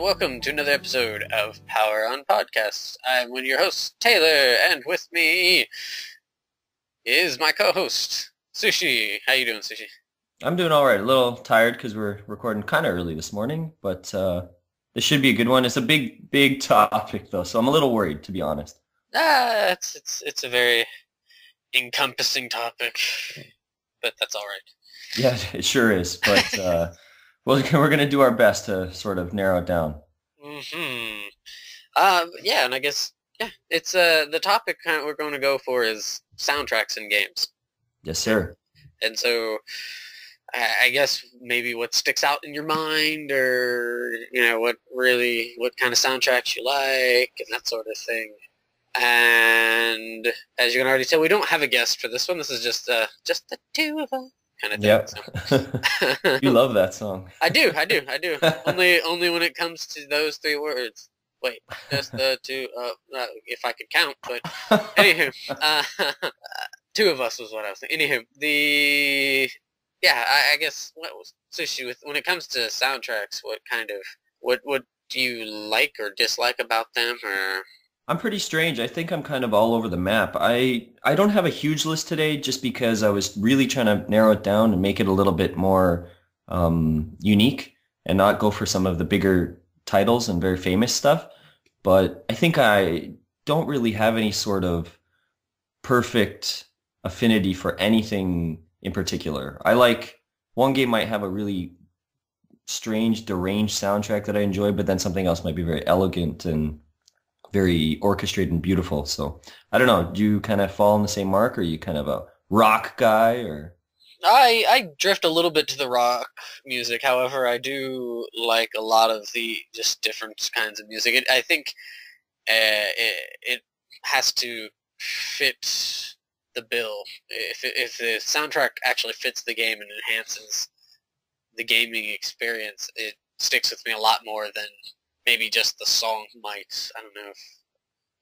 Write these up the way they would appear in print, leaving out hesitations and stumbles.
and welcome to another episode of Power on Podcasts. I'm one of your hosts, Taylor, and with me is my co-host, Sushi. How you doing, Sushi? I'm doing all right. A little tired because we're recording kind of early this morning, but this should be a good one. It's a big topic though, so I'm a little worried, to be honest. It's a very encompassing topic, but that's all right. Yeah, it sure is. But we're gonna do our best to sort of narrow it down. Mm-hmm. Yeah, and I guess it's the topic we're going to go for is soundtracks in games, Yes, sir. and so I guess maybe what sticks out in your mind, or what kind of soundtracks you like, and that sort of thing. And as you can already tell, we don't have a guest for this one. This is just the two of us kind of thing. Yep. So. You love that song. I do. Only when it comes to those three words. Wait, just the two. If I could count, but anywho, two of us was what I was thinking. Anywho, I guess what was Sushi with when it comes to soundtracks. What do you like or dislike about them, or? I'm pretty strange. I think I'm kind of all over the map. I don't have a huge list today just because I was really trying to narrow it down and make it a little bit more unique and not go for some of the bigger titles and very famous stuff. But I think I don't really have any sort of perfect affinity for anything in particular. I like one game might have a really strange, deranged soundtrack that I enjoy, but then something else might be very elegant and very orchestrated and beautiful. So I don't know. Do you kind of fall in the same mark, or are you kind of a rock guy, or? I drift a little bit to the rock music. However, I do like a lot of the just different kinds of music. I think it has to fit the bill. If the soundtrack actually fits the game and enhances the gaming experience, it sticks with me a lot more than maybe just the song might. I don't know if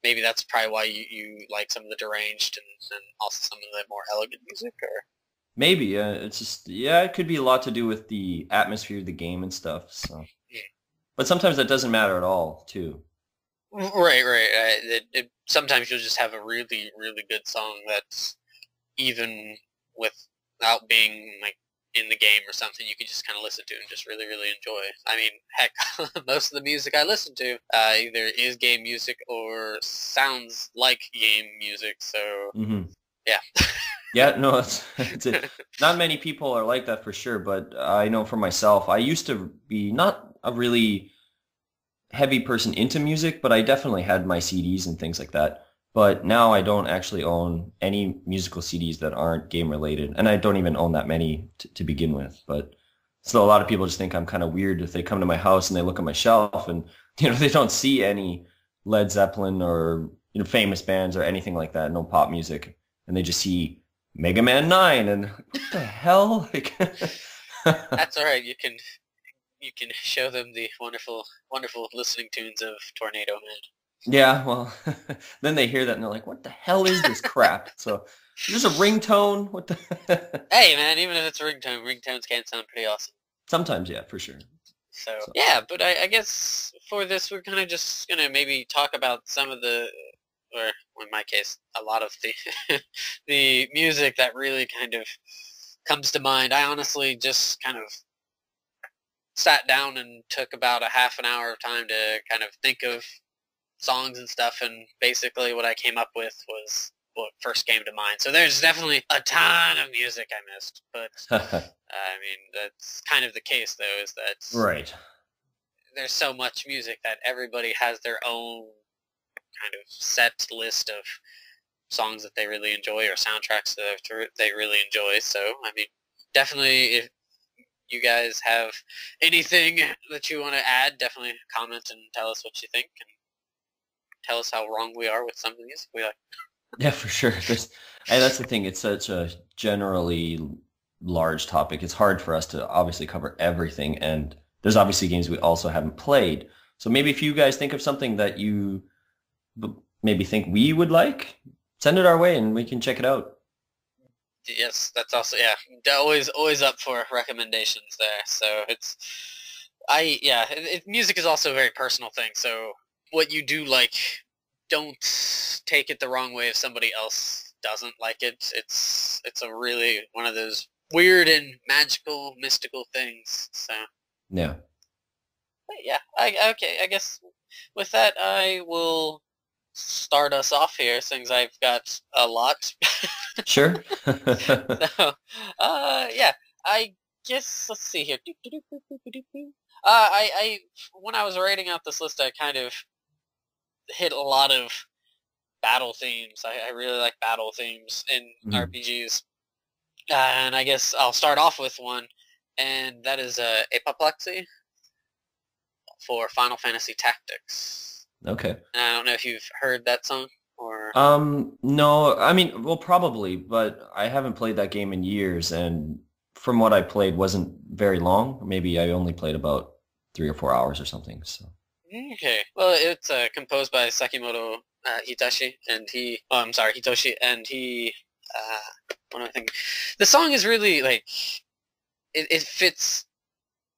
maybe that's probably why you like some of the deranged and also some of the more elegant music, or Maybe. It's just, yeah, it could be a lot to do with the atmosphere of the game and stuff. So, but sometimes that doesn't matter at all, too. right. Sometimes you'll just have a really, really good song that's even without being like in the game or something, you can just kind of listen to and just really, really enjoy. I mean, heck, most of the music I listen to either is game music or sounds like game music. So, Hmm. yeah. Yeah, no, not many people are like that for sure, but I know for myself, I used to be not a really heavy person into music, but I definitely had my CDs and things like that. But now I don't actually own any musical CDs that aren't game related, and I don't even own that many to begin with. But still, a lot of people just think I'm kind of weird if they come to my house and they look at my shelf and they don't see any Led Zeppelin or famous bands or anything like that, no pop music, and they just see Mega Man 9 and what the hell? Like, That's all right. You can show them the wonderful, wonderful listening tunes of Tornado Man. yeah, well, then they hear that and they're like, what the hell is this crap? So, is this a ringtone? What the? Hey, man, even if it's a ringtone, ringtones can sound pretty awesome. Sometimes, yeah, for sure. So, So, yeah, but I guess for this, we're kind of just going to maybe talk about some of the, or in my case, a lot of the, the music that really kind of comes to mind. I honestly just kind of sat down and took about a half an hour of time to kind of think of songs and stuff, and basically what I came up with was what first came to mind. So there's definitely a ton of music I missed, but I mean, that's kind of the case, though, is that right. there's so much music that everybody has their own kind of set list of songs that they really enjoy or soundtracks that they really enjoy. So, I mean, definitely if you guys have anything that you want to add, definitely comment and tell us what you think, and tell us how wrong we are with some of the music we like. Yeah, for sure. And that's the thing. It's such a generally large topic. It's hard for us to obviously cover everything, and there's obviously games we also haven't played. So maybe if you guys think of something that you maybe think we would like, send it our way and we can check it out. Yes, that's also, yeah, always up for recommendations there. So it's music is also a very personal thing. So what you do like, don't take it the wrong way if somebody else doesn't like it. It's a really one of those weird and magical, mystical things. So, Yeah. but yeah, okay. I guess with that, I will start us off here, since I've got a lot. Sure. So, yeah, I guess let's see here. I when I was writing out this list, I kind of hit a lot of battle themes. I really like battle themes in Mhm. RPGs, and I guess I'll start off with one, and that is Apoplexy for Final Fantasy Tactics. Okay. And I don't know if you've heard that song or. No, I mean, well, probably, but I haven't played that game in years, and from what I played wasn't very long. Maybe I only played about 3 or 4 hours or something. So, Okay. Well, it's composed by Sakimoto I'm sorry, Hitoshi, and he, what am I thinking? The song is really, like, it fits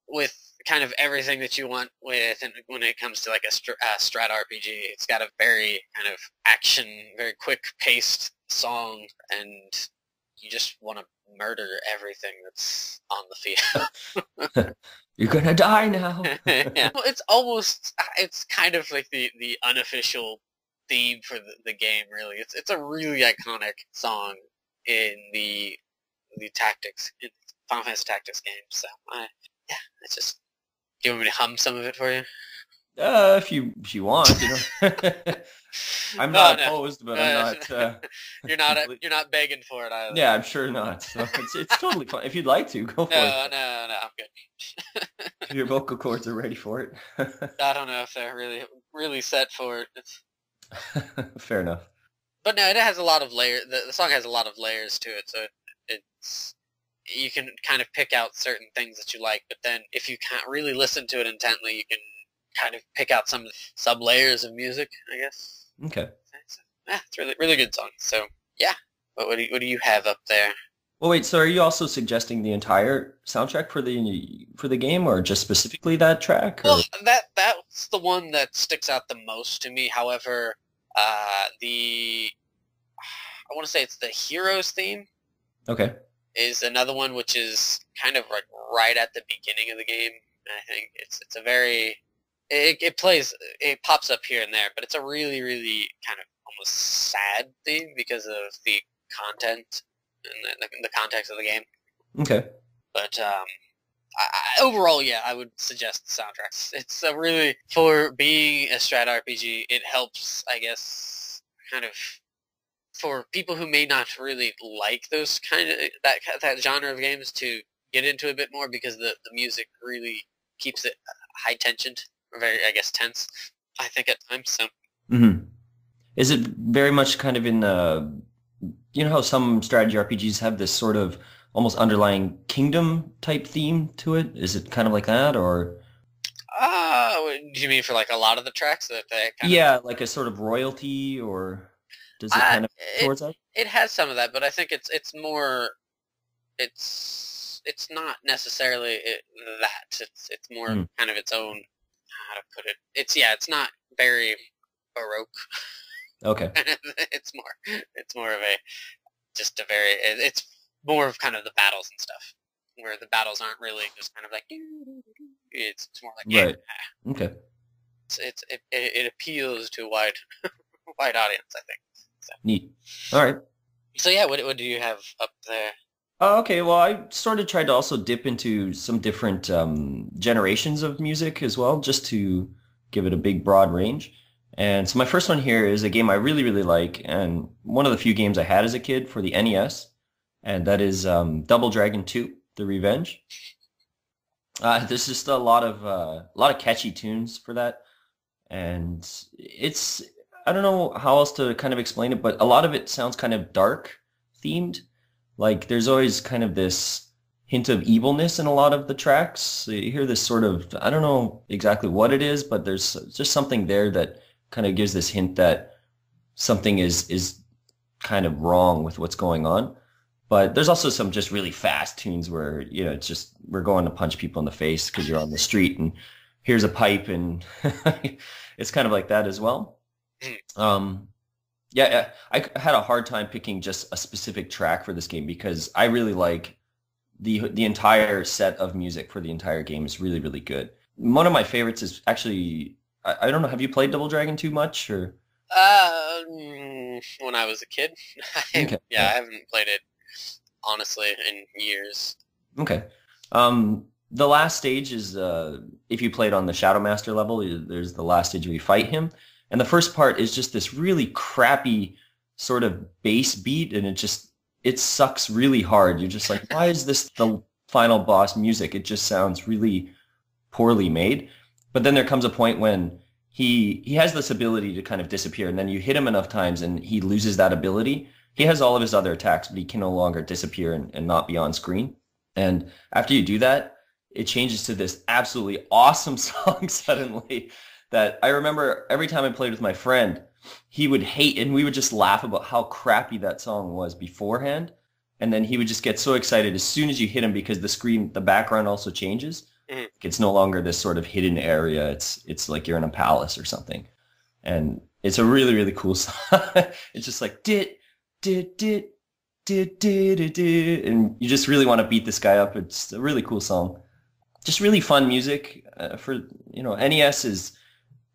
with kind of everything that you want with, and when it comes to, like, a strat RPG. It's got a very kind of action, very quick-paced song, and you just want to murder everything that's on the field. you're gonna die now. Yeah, well, it's kind of like the unofficial theme for the game. Really, it's a really iconic song in the Tactics, in Final Fantasy Tactics game. So yeah, it's just. Do you want me to hum some of it for you? If you want, I'm No, not no. opposed, but I'm not complete. You're not begging for it either. Yeah, I'm sure not. So it's totally fine. If you'd like to, go for it. No, I'm good. If your vocal cords are ready for it. I don't know if they're really set for it. Fair enough. But no, it has a lot of layers. The song has a lot of layers to it, so it's you can kind of pick out certain things that you like. But then, if you can't really listen to it intently, you can kind of pick out some sub layers of music, I guess. Okay. So, it's really good song. So yeah, but what do you have up there? Well, wait. So, are you also suggesting the entire soundtrack for the game, or just specifically that track? Or Well, that's the one that sticks out the most to me. However, the I want to say it's the Heroes theme okay. is another one, which is kind of like right at the beginning of the game. And I think it's a very it pops up here and there, but it's a really kind of almost sad theme because of the content and the context of the game. Okay. But overall, yeah, I would suggest the soundtracks. It's a really, for being a strat RPG, it helps, I guess, kind of for people who may not really like those kind of that genre of games to get into a bit more, because the music really keeps it high tensioned, or very, I guess, tense. I think at times. So hmm Is it very much kind of in the, you know how some strategy RPGs have this sort of almost underlying kingdom type theme to it? Is it kind of like that, or? do you mean for like a lot of the tracks that they kind of? Yeah, like a sort of royalty, or does it I kind of it towards that? it has some of that, but I think it's more it's not necessarily that. It's more Hmm. kind of its own, how to put it. It's not very baroque. Okay. It's more of a just a very it's more of kind of the battles and stuff, where the battles aren't really just kind of like it's more like Right. Okay. it appeals to a wide audience, I think. So, Neat. All right. so yeah, what do you have up there? Okay, well, I sort of tried to also dip into some different generations of music as well, just to give it a big, broad range. And so my first one here is a game I really, really like, and one of the few games I had as a kid for the NES, and that is Double Dragon 2: The Revenge. There's just a lot of catchy tunes for that, and it's I don't know how else to kind of explain it, but a lot of it sounds kind of dark themed. Like there's always kind of this hint of evilness in a lot of the tracks. So you hear this sort of, I don't know exactly what it is, but there's just something there that kind of gives this hint that something is kind of wrong with what's going on. But there's also some just really fast tunes where, it's just we're going to punch people in the face because you're on the street and here's a pipe and it's kind of like that as well. Um, yeah, I had a hard time picking just a specific track for this game because I really like the entire set of music for the entire game is really, really good. One of my favorites is actually, I don't know, have you played Double Dragon too much or? When I was a kid. Okay. Yeah, I haven't played it honestly in years. Okay. The last stage is if you played on the Shadow Master level, there's the last stage where you fight him. And the first part is just this really crappy sort of bass beat, and it sucks really hard. You're just like, why is this the final boss music? It just sounds really poorly made. But then there comes a point when he has this ability to kind of disappear, and then you hit him enough times and he loses that ability. He has all of his other attacks, but he can no longer disappear and not be on screen. And after you do that, it changes to this absolutely awesome song suddenly that I remember every time I played with my friend, he would hate, and we would just laugh about how crappy that song was beforehand. And then he would just get so excited as soon as you hit him because the background also changes. Mhm. It's no longer this sort of hidden area. It's like you're in a palace or something. And it's a really, really cool song. It's just like, dit, dit, dit, dit, dit, dit, dit. And you just really want to beat this guy up. It's a really cool song. Just really fun music. NES is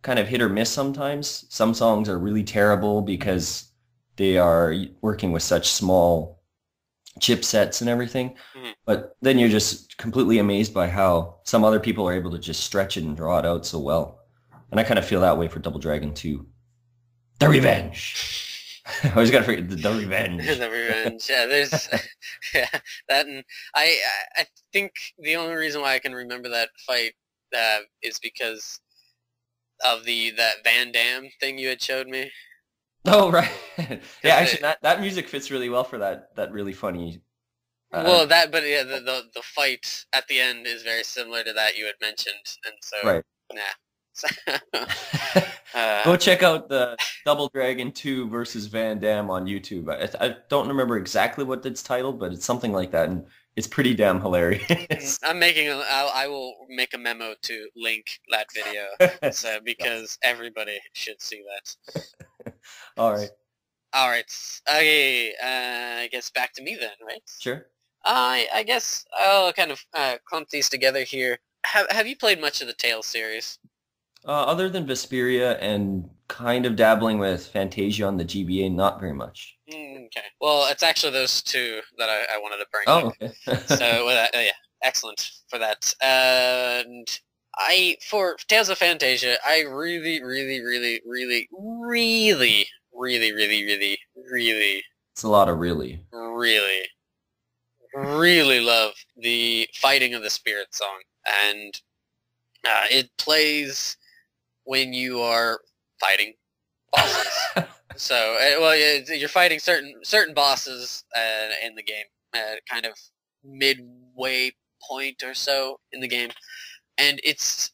kind of hit or miss sometimes. Some songs are really terrible because they are working with such small chipsets and everything. Mhm. But then you're just completely amazed by how some other people are able to just stretch it and draw it out so well. And I kind of feel that way for Double Dragon 2. The Revenge! I always got to forget the Revenge. The Revenge. Yeah, there's yeah, that, and I think the only reason why I can remember that fight is because of that Van Damme thing you had showed me. Oh, right. Yeah, actually, that music fits really well for that really funny. Well, but yeah, the fight at the end is very similar to that you had mentioned, and so Right. yeah. Go check out the Double Dragon 2 versus Van Damme on YouTube. I don't remember exactly what it's titled, but it's something like that, and it's pretty damn hilarious. I will make a memo to link that video, because everybody should see that. All right. All right. Okay. I guess back to me then, right? Sure. I guess I'll kind of clump these together here. Have you played much of the Tales series? Other than Vesperia and kind of dabbling with Fantasia on the GBA, not very much. Okay. Well, it's actually those two that I wanted to bring Oh, up. okay. So, yeah, excellent for that. And for Tales of Fantasia, I really, really, really, really, really, really, really, really, really, It's a lot of really. really, really love the Fighting of the Spirit song. And it plays when you are fighting bosses. So, you're fighting certain bosses in the game, kind of midway point or so in the game, and it's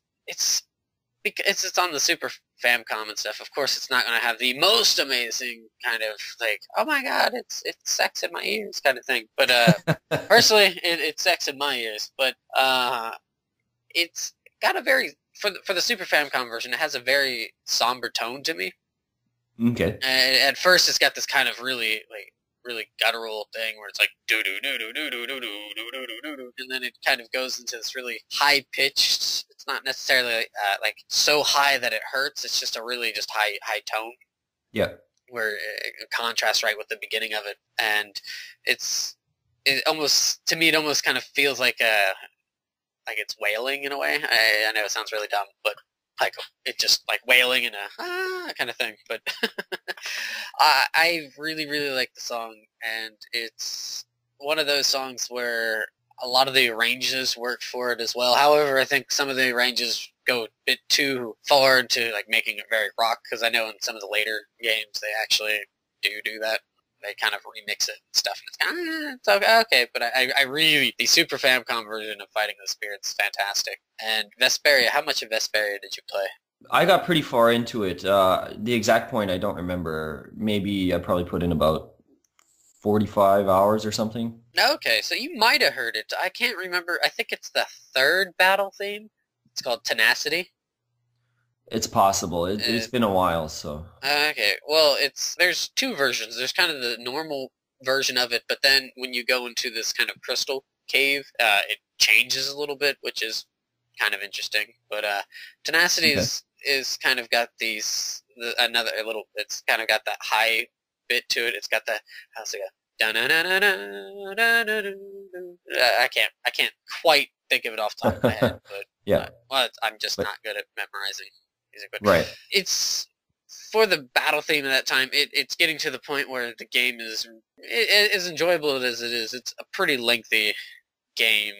on the Super Famicom and stuff. Of course, it's not going to have the most amazing kind of like, oh my god, it's sex in my ears kind of thing. But personally, it's sex in my ears. But it's got a very for the Super Famicom version, it has a very somber tone to me. Okay. And at first, it's got this kind of really guttural thing where it's like do do do do do do do do do do do, and then it kind of goes into this really high pitched. It's not necessarily like so high that it hurts. It's just a really just high tone. Yeah. Where it contrasts right with the beginning of it, and it almost to me it almost kind of feels like it's wailing in a way. I know it sounds really dumb, but like it just like wailing in a kind of thing. But I really like the song, and it's one of those songs where a lot of the arranges work for it as well. However, I think some of the arranges go a bit too far into like making it very rock, because I know in some of the later games they actually do that. They kind of remix it and stuff, and it's okay, but I really, the Super Famicom version of Fighting the Spirits is fantastic. And Vesperia, how much of Vesperia did you play? I got pretty far into it. The exact point I don't remember. Maybe I probably put in about 45 hours or something. Okay, so you might have heard it. I can't remember. I think it's the third battle theme. It's called Tenacity. It's possible. It's Uh, been a while, so. okay, well, there's two versions. There's kind of the normal version of it, but then when you go into this kind of crystal cave, it changes a little bit, which is kind of interesting. But Tenacity Okay. is kind of got another a little. It's kind of got that high bit to it. It's got the how's it go? I can't quite think of it off the top of my head, but Yeah, well, I'm just but not good at memorizing music. But right. it's for the battle theme at that time. It's getting to the point where the game is as enjoyable as it is. It's a pretty lengthy game.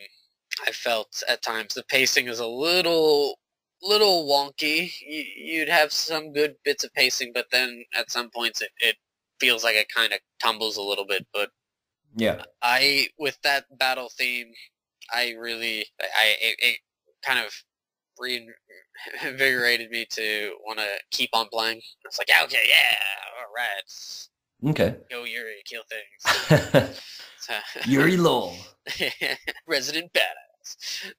I felt at times the pacing is a little wonky. You'd have some good bits of pacing, but then at some points it feels like it kind of tumbles a little bit. But Yeah. with that battle theme, it kind of reinvigorated me to want to keep on playing. It's like, okay, yeah, all right, Okay. go Yuri, kill things. So, Yuri Lowell. Resident Badass.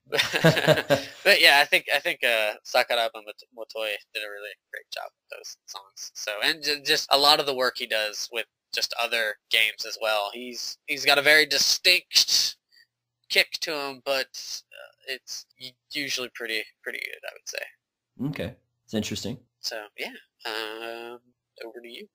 But yeah, I think Sakuraba Motoi did a really great job with those songs. So and just a lot of the work he does with just other games as well. He's got a very distinct kick to him, but it's usually pretty good, I would say. Okay. It's interesting. So yeah, over to you.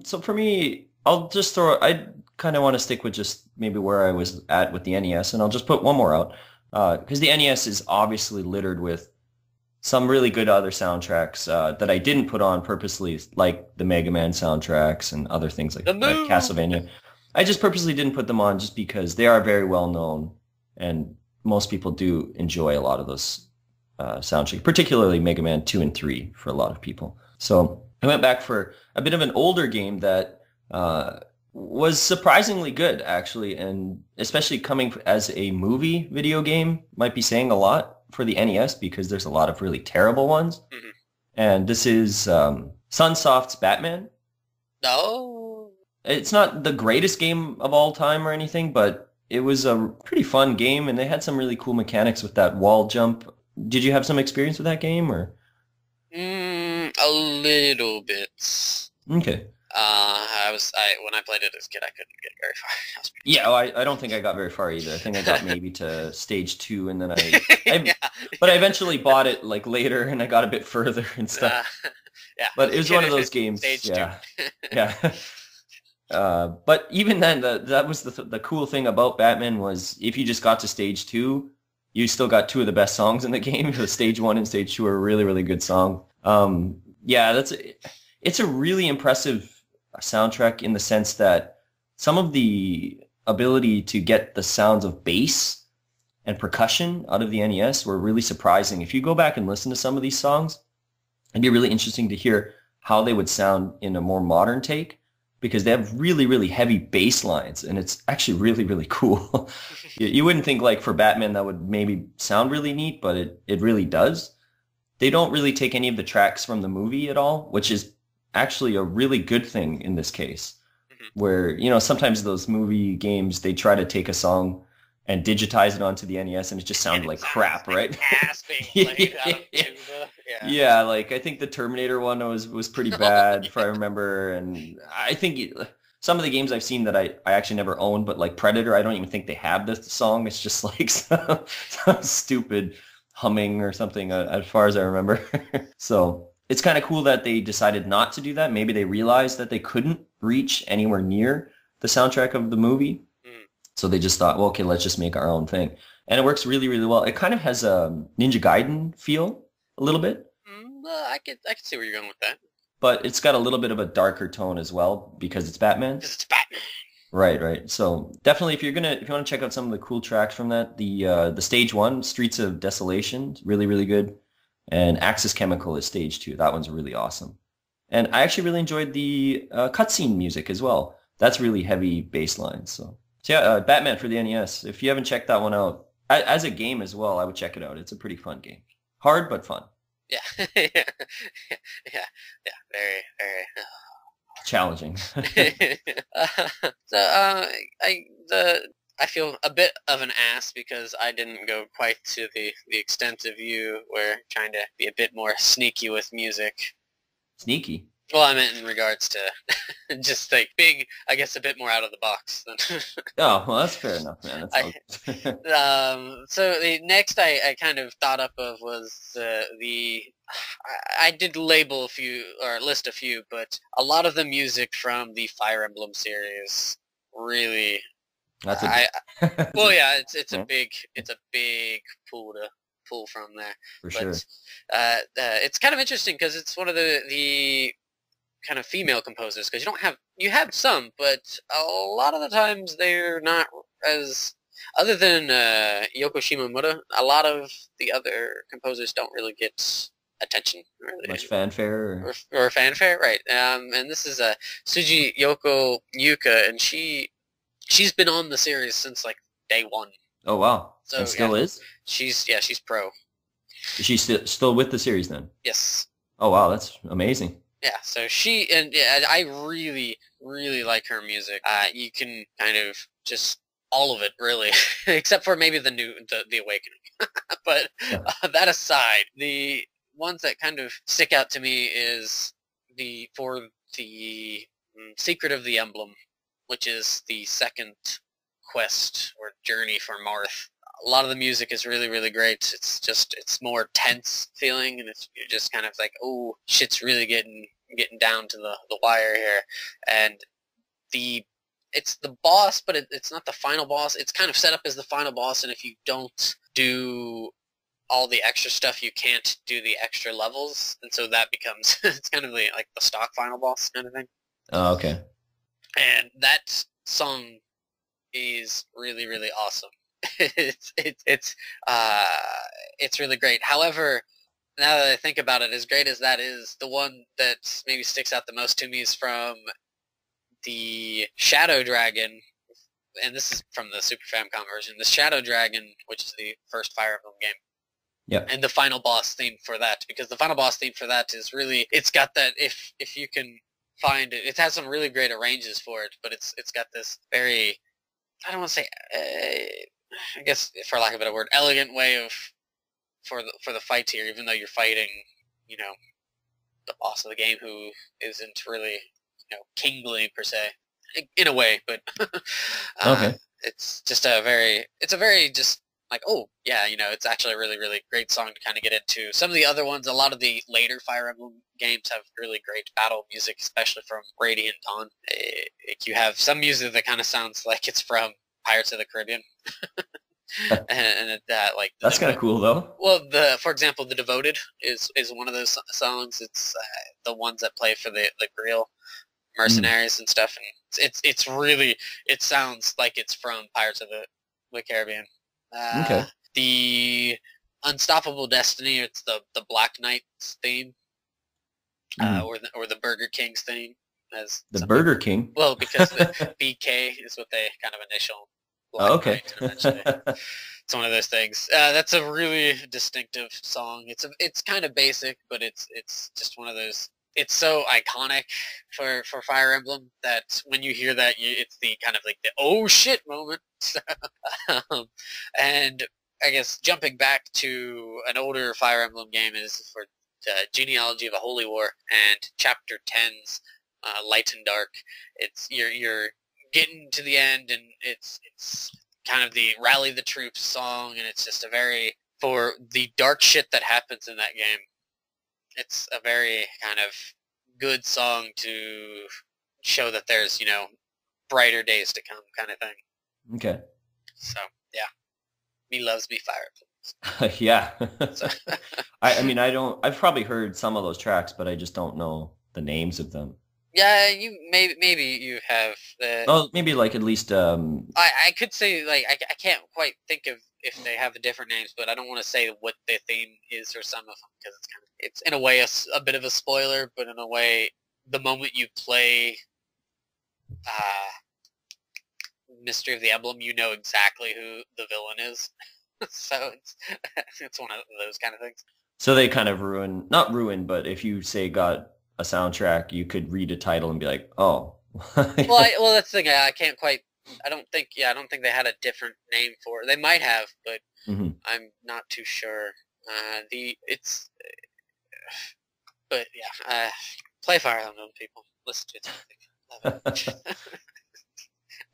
So for me, I kind of want to stick with just maybe where I was at with the NES, and I'll just put one more out. Because the NES is obviously littered with some really good other soundtracks that I didn't put on purposely, like the Mega Man soundtracks and other things like The moon. Castlevania. I just purposely didn't put them on just because they are very well known, and most people do enjoy a lot of those soundtracks, particularly Mega Man 2 and 3 for a lot of people. So I went back for a bit of an older game that was surprisingly good, actually, and especially coming as a movie video game might be saying a lot for the NES because there's a lot of really terrible ones. Mm-hmm. And this is Sunsoft's Batman. Oh. It's not the greatest game of all time or anything, but it was a pretty fun game, and they had some really cool mechanics with that wall jump. Did you have some experience with that game, or? A little bit. Okay. When I played it as a kid, I couldn't get very far. Yeah, well, I don't think I got very far either. I think I got maybe to stage 2, and then Yeah. but I eventually bought it like later, and I got a bit further and stuff. Yeah. But it was one of those games. Stage Yeah, 2. yeah. But even then, that was the cool thing about Batman was if you just got to stage 2, you still got two of the best songs in the game. The stage 1 and stage 2 are really, really good song. Yeah, it's a really impressive soundtrack in the sense that some of the ability to get the sounds of bass and percussion out of the NES were really surprising. If you go back and listen to some of these songs, it'd be really interesting to hear how they would sound in a more modern take because they have really, really heavy bass lines, and it's actually really, really cool. You wouldn't think like for Batman that would maybe sound really neat, but it really does. They don't really take any of the tracks from the movie at all, which is actually a really good thing in this case. Where, sometimes those movie games, they try to take a song and digitize it onto the NES, and it just sounded like crap, right? Ass being played out of tuba. Yeah, like I think the Terminator one was pretty bad, if I remember, and I think some of the games I've seen that I actually never owned, but like Predator, I don't even think they have this song. It's just like some stupid humming or something, as far as I remember. So it's kind of cool that they decided not to do that. Maybe they realized that they couldn't reach anywhere near the soundtrack of the movie. So they just thought, well, okay, let's just make our own thing. And it works really, really well. It kind of has a Ninja Gaiden feel a little bit. I could see where you're going with that. But it's got a little bit of a darker tone as well because it's Batman. Because it's Batman. Right. So definitely, if you want to check out some of the cool tracks from that, the stage 1, Streets of Desolation, really, really good. And Axis Chemical is stage 2. That one's really awesome. And I actually really enjoyed the cutscene music as well. That's really heavy bass lines. So yeah, Batman for the NES. If you haven't checked that one out, as a game as well, I would check it out. It's a pretty fun game. Hard, but fun. Yeah. Yeah. Very, very. challenging. so I feel a bit of an ass because I didn't go quite to the extent of you, where trying to be a bit more sneaky with music. Sneaky. Well, I meant in regards to just like being, I guess, a bit more out of the box than Oh, well, that's fair enough, man. That's I. all good. So the next I kind of thought up of was I did label a few or list a few, but a lot of the music from the Fire Emblem series really That's a I that's well, a yeah, yeah, it's a big pool to pull from there. for But sure. it's kind of interesting because it's one of the kind of female composers, because you have some, but a lot of the times they're not as, other than Yoko Shimomura, a lot of the other composers don't really get attention really, Much fanfare. or fanfare, right? And this is Suji Yoko Yuka, and she's been on the series since like day one. Oh wow, and So yeah, still is? she's pro. Is she still with the series then? Yes. Oh wow, that's amazing. Yeah, so yeah, I really, really like her music. You can kind of just all of it, really, except for maybe the Awakening. But Yeah. that aside, the ones that kind of stick out to me is for the Secret of the Emblem, which is the second quest or journey for Marth. A lot of the music is really, really great. It's more tense feeling, and you're just kind of like, oh, shit's really getting down to the wire here. And it's the boss, but it's not the final boss. It's kind of set up as the final boss, and if you don't do all the extra stuff, you can't do the extra levels, and so that becomes it's kind of like the stock final boss kind of thing. Oh, okay. And that song is really, really awesome. It's really great. However, now that I think about it, as great as that is, the one that maybe sticks out the most to me is from the Shadow Dragon, and this is from the Super Famicom version. The Shadow Dragon, which is the first Fire Emblem game, Yeah. and the final boss theme for that, because the final boss theme for that is really, it's got that, if you can find it, it has some really great arranges for it, but it's got this very, I don't want to say, I guess for lack of a better word, elegant way of for the fight here, even though you're fighting, you know, the boss of the game who isn't really, kingly per se, in a way, but Okay. it's a very just like, oh yeah, it's actually a really, really great song to kind of get into. Some of the other ones, a lot of the later Fire Emblem games have really great battle music, especially from Radiant Dawn. You have some music that kind of sounds like it's from Pirates of the Caribbean. and like That's kind of cool though. well, for example, the Devoted is one of those songs. It's the ones that play for the Grill Mm. mercenaries and stuff, and it's really, it sounds like it's from Pirates of the Caribbean. Okay. The Unstoppable Destiny, it's the Black Knight's theme, Mm. or the Burger King's theme, as The some Burger people. King. Well, because the BK is what they kind of initial Black Oh, okay. Knight, and eventually it's one of those things. That's a really distinctive song. It's kind of basic, but it's just one of those. It's so iconic for Fire Emblem that when you hear that, it's the kind of like the oh shit moment. um, and I guess jumping back to an older Fire Emblem game is for Genealogy of a Holy War and Chapter 10's Light and Dark. It's you're getting to the end, and it's kind of the rally the troops song, and it's just a very, for the dark shit that happens in that game, it's a very kind of good song to show that there's, brighter days to come kind of thing. Okay. So, yeah. Me loves me Fire Yeah. Emblem. So, I mean, I've probably heard some of those tracks, but I just don't know the names of them. yeah, maybe you have the. Oh, maybe like at least I could say, like, I can't quite think of if they have the different names, but I don't want to say what the theme is for some of them, because it's in a way a bit of a spoiler, but in a way, the moment you play Mystery of the Emblem, you know exactly who the villain is. So it's one of those kind of things. so they kind of not ruin, but if you say got a soundtrack, you could read a title and be like, oh. Well, that's the thing. I can't quite. I don't think. Yeah, I don't think they had a different name for it. They might have, but Mhm. I'm not too sure. The it's, but yeah. Play Fire Emblem, people. Listen to its music. Love it.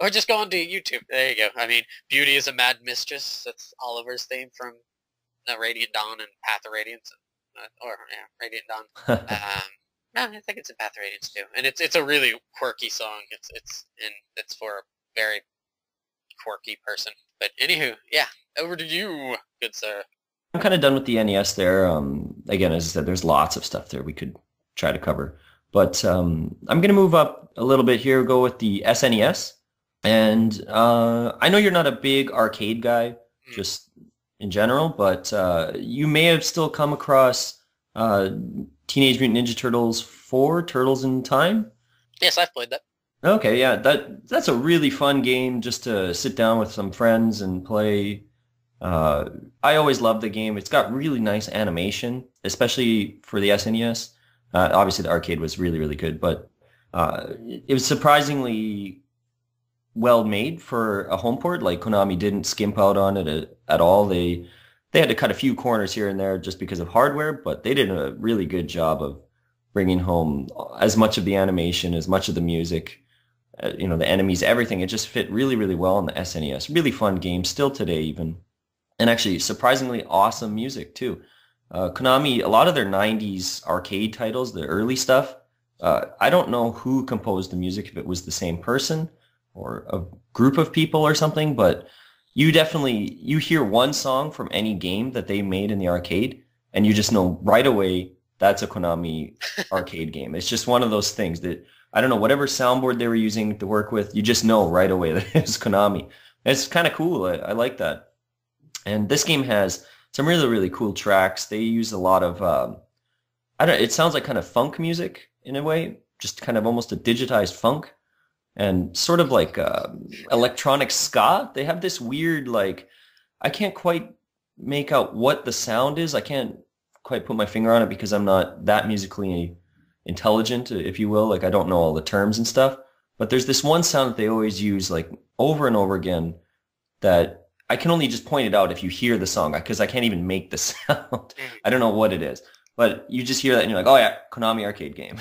Or just go onto YouTube. There you go. I mean, Beauty is a Mad Mistress. That's Oliver's theme from Radiant Dawn and Path of Radiance, or yeah, Radiant Dawn. No, I think it's in Path of Radiance too, and it's a really quirky song. It's for a very quirky person. But anywho, yeah, over to you, good sir. I'm kind of done with the NES there. Again, as I said, there's lots of stuff there we could try to cover. But I'm going to move up a little bit here, go with the SNES. And I know you're not a big arcade guy, just in general, but you may have still come across Teenage Mutant Ninja Turtles 4, Turtles in Time. Yes, I've played that. Okay, yeah, that's a really fun game just to sit down with some friends and play. I always loved the game. It's got really nice animation, especially for the SNES. Obviously, the arcade was really, really good, but it was surprisingly well made for a home port. Like Konami didn't skimp out on it at all. They had to cut a few corners here and there just because of hardware, but they did a really good job of bringing home as much of the animation, as much of the music, the enemies, everything. It just fit really, really well on the SNES. Really fun game, still today even. And actually surprisingly awesome music too. Konami, a lot of their 90s arcade titles, the early stuff, I don't know who composed the music, if it was the same person or a group of people or something, but you hear one song from any game that they made in the arcade, and you just know right away that's a Konami arcade game. It's just one of those things that, I don't know, whatever soundboard they were using to work with, you just know right away that it's Konami. It's kind of cool. I like that. And this game has some really, really cool tracks. They use a lot of, it sounds like kind of funk music in a way, just kind of almost a digitized funk. And sort of like electronic ska. They have this weird, like, I can't quite make out what the sound is. I can't quite put my finger on it because I'm not that musically intelligent, if you will. Like, I don't know all the terms and stuff. But there's this one sound that they always use, like, over and over again, that I can only just point it out if you hear the song, because I can't even make the sound. I don't know what it is. But you just hear that and you're like, oh yeah, Konami arcade game.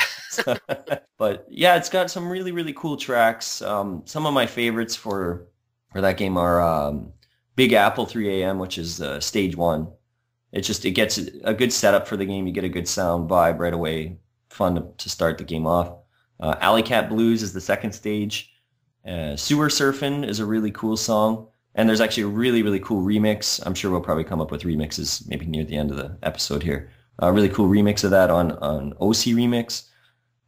But yeah, it's got some really, really cool tracks. Some of my favorites for that game are Big Apple 3 AM, which is stage 1. It gets a good setup for the game. You get a good sound vibe right away. Fun to start the game off. Alley Cat Blues is the second stage. Sewer Surfin' is a really cool song. And there's actually a really, really cool remix. I'm sure we'll probably come up with remixes maybe near the end of the episode here. A really cool remix of that on OC Remix.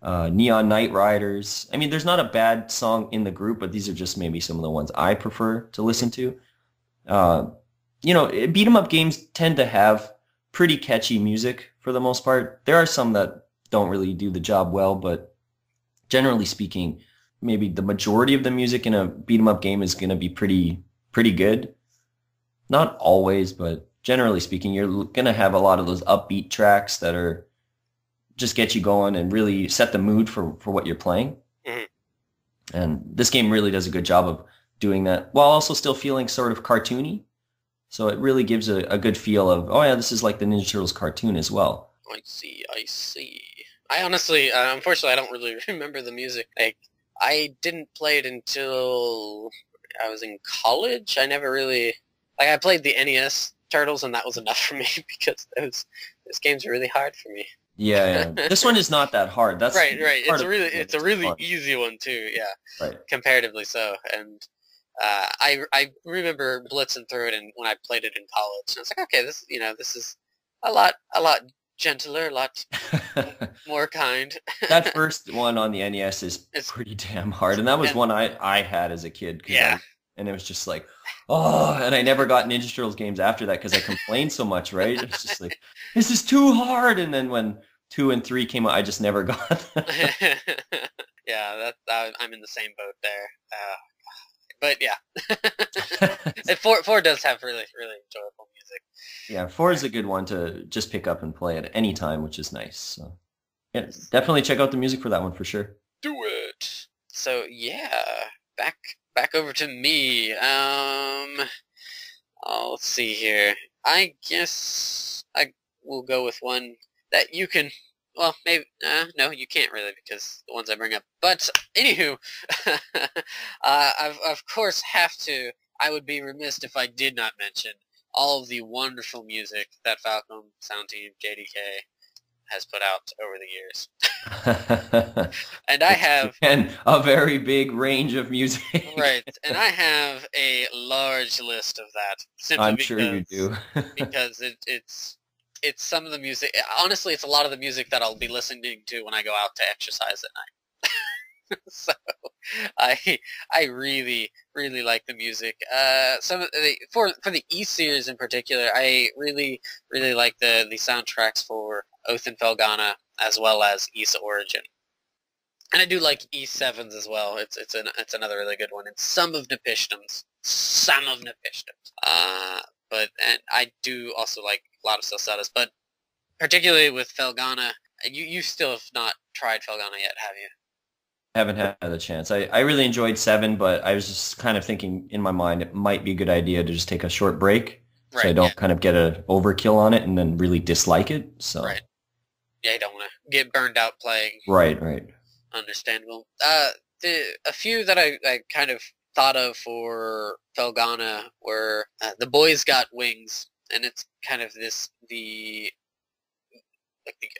Neon Night Riders. I mean, there's not a bad song in the group, but these are just maybe some of the ones I prefer to listen to. Beat 'em up games tend to have pretty catchy music for the most part. There are some that don't really do the job well, but generally speaking, maybe the majority of the music in a beat 'em up game is going to be pretty good. Not always, but generally speaking, you're going to have a lot of those upbeat tracks that are just get you going and really set the mood for what you're playing. Mm-hmm. And this game really does a good job of doing that while also still feeling sort of cartoony. So it really gives a good feel of, oh yeah, this is like the Ninja Turtles cartoon as well. I see. I honestly, unfortunately, I don't really remember the music. Like, I didn't play it until I was in college. I never really, I played the NES Turtles, and that was enough for me because those games are really hard for me. Yeah. This one is not that hard. That's right. It's a really easy one too. Yeah, right. Comparatively so. And I remember blitzing through it, and when I played it in college, and I was like, okay, this is a lot gentler, a lot more kind. That first one on the NES is pretty damn hard, and that was one I had as a kid. Yeah. And it was just like, oh, and I never got Ninja Turtles games after that because I complained so much, right? It's just like, this is too hard. And then when 2 and 3 came out, I just never got them. Yeah, I'm in the same boat there. But yeah, 4 does have really, really enjoyable music. Yeah, 4 is a good one to just pick up and play at any time, which is nice. So. Yeah, definitely check out the music for that one for sure. Do it. So yeah, back back over to me. Oh, let's see here. I guess I will go with one that you can. Well, maybe no, you can't really because the ones I bring up. But anywho, I've of course have to. I would be remiss if I did not mention all of the wonderful music that Falcom Sound Team JDK has put out over the years. And I It's have again a very big range of music. right, and I have a large list of that simply I'm sure you do. because it's some of the music. Honestly, it's a lot of the music that I'll be listening to when I go out to exercise at night. So I I really like the music. Some of the, for the E series in particular, I really like the soundtracks for Oath and Felghana as well as Ys Origin. And I do like E7s as well. It's another really good one. And some of Nepishtim's. Some of Nepishtim's. And I do also like a lot of Silsadas, but particularly with Felghana, you still have not tried Felghana yet, have you? Haven't had a chance. I really enjoyed seven, but I was just kind of thinking in my mind it might be a good idea to just take a short break so I Right, yeah, don't kind of get a overkill on it and then really dislike it. right. So Yeah, you don't want to get burned out playing. right, right. Understandable. A few that I kind of thought of for Felghana were The Boys Got Wings, and it's kind of the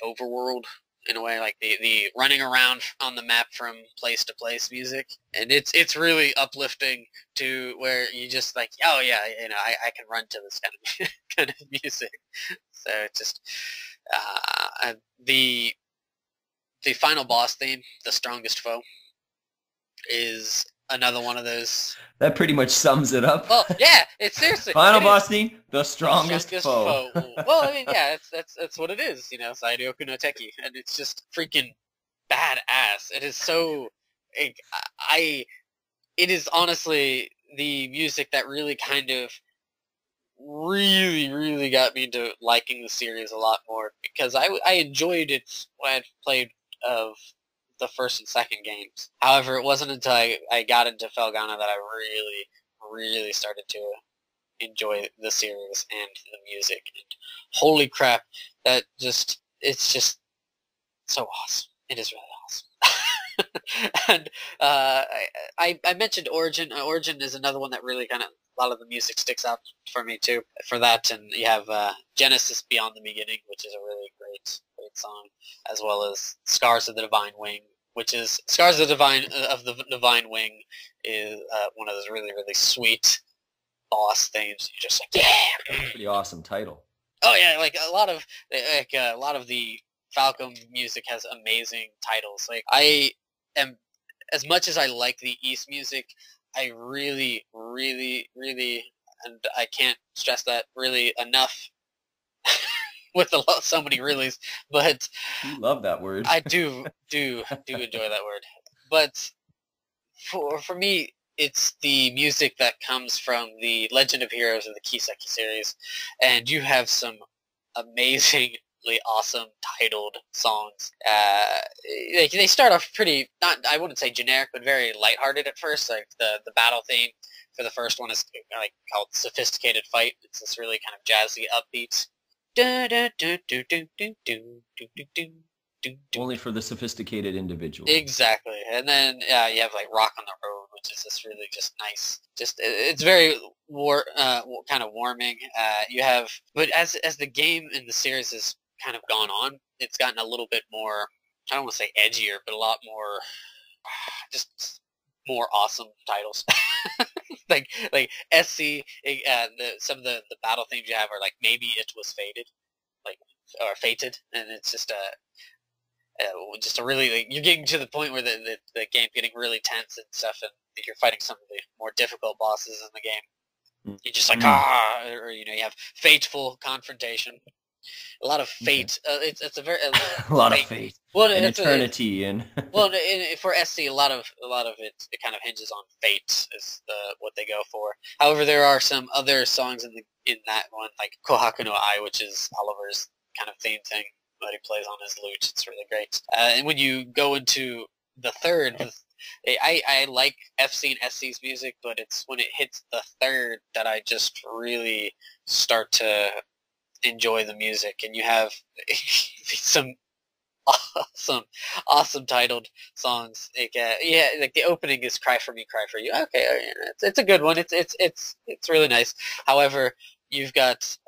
overworld in a way, like the running around on the map from place to place music, and it's really uplifting to where you just like, oh yeah, I can run to this kind of kind of music. So it's just the final boss theme, the strongest foe, is another one of those. That pretty much sums it up. Well, yeah, it's seriously Final it is boss theme, the the strongest strongest foe. foe. Well, I mean, yeah, that's what it is, Sairyoku no Teki, and it's just freaking badass. It is so, like, I, it is honestly the music that really kind of really got me into liking the series a lot more because I enjoyed it when I played of the first and second games. However, it wasn't until I got into Felghana that I really started to enjoy the series and the music. And holy crap, it's just so awesome. It is really awesome. And I mentioned Origin. Origin is another one that really kind of a lot of the music sticks out for me too. For that, and you have Genesis Beyond the Beginning, which is a really great song, as well as Scars of the Divine Wing, which is Scars of the Divine Wing is one of those really sweet boss themes. You're just like, yeah. Pretty awesome title. Oh yeah, like a lot of the Falcom music has amazing titles. Like I am, as much as I like the East music, I really, and I can't stress that really enough with so many reallys, but You love that word. I do enjoy that word. But for me, it's the music that comes from the Legend of Heroes of the Kiseki series, and you have some amazingly awesome titled songs. They start off pretty, not I wouldn't say generic, but very lighthearted at first. Like the battle theme for the first one is like called "Sophisticated Fight." It's this really kind of jazzy, upbeat. Only for the sophisticated individual. Exactly, and then you have like "Rock on the Road," which is just really just nice. Just it's very kind of warming. You have, but as the game in the series has kind of gone on, it's gotten a little bit more. I don't want to say edgier, but a lot more, just more awesome titles. like SC, some of the battle themes you have are like maybe it was fated, like or fated, and it's just a really like, you're getting to the point where the game's getting really tense and stuff, and you're fighting some of the more difficult bosses in the game. You're just like or you have fateful confrontation. A lot of fate. It's a very A lot of fate. fate Well, and eternity and well, for SC, a lot of it kind of hinges on fate is what they go for. However, there are some other songs in that one, like Kohaku no Ai, which is Oliver's kind of theme thing. that he plays on his lute. It's really great. And when you go into the third, I like FC and SC's music, but it's when it hits the third that I just really start to enjoy the music, and you have some awesome titled songs. Like, like the opening is "Cry for Me, Cry for You." Okay, it's a good one. It's really nice. However, you've got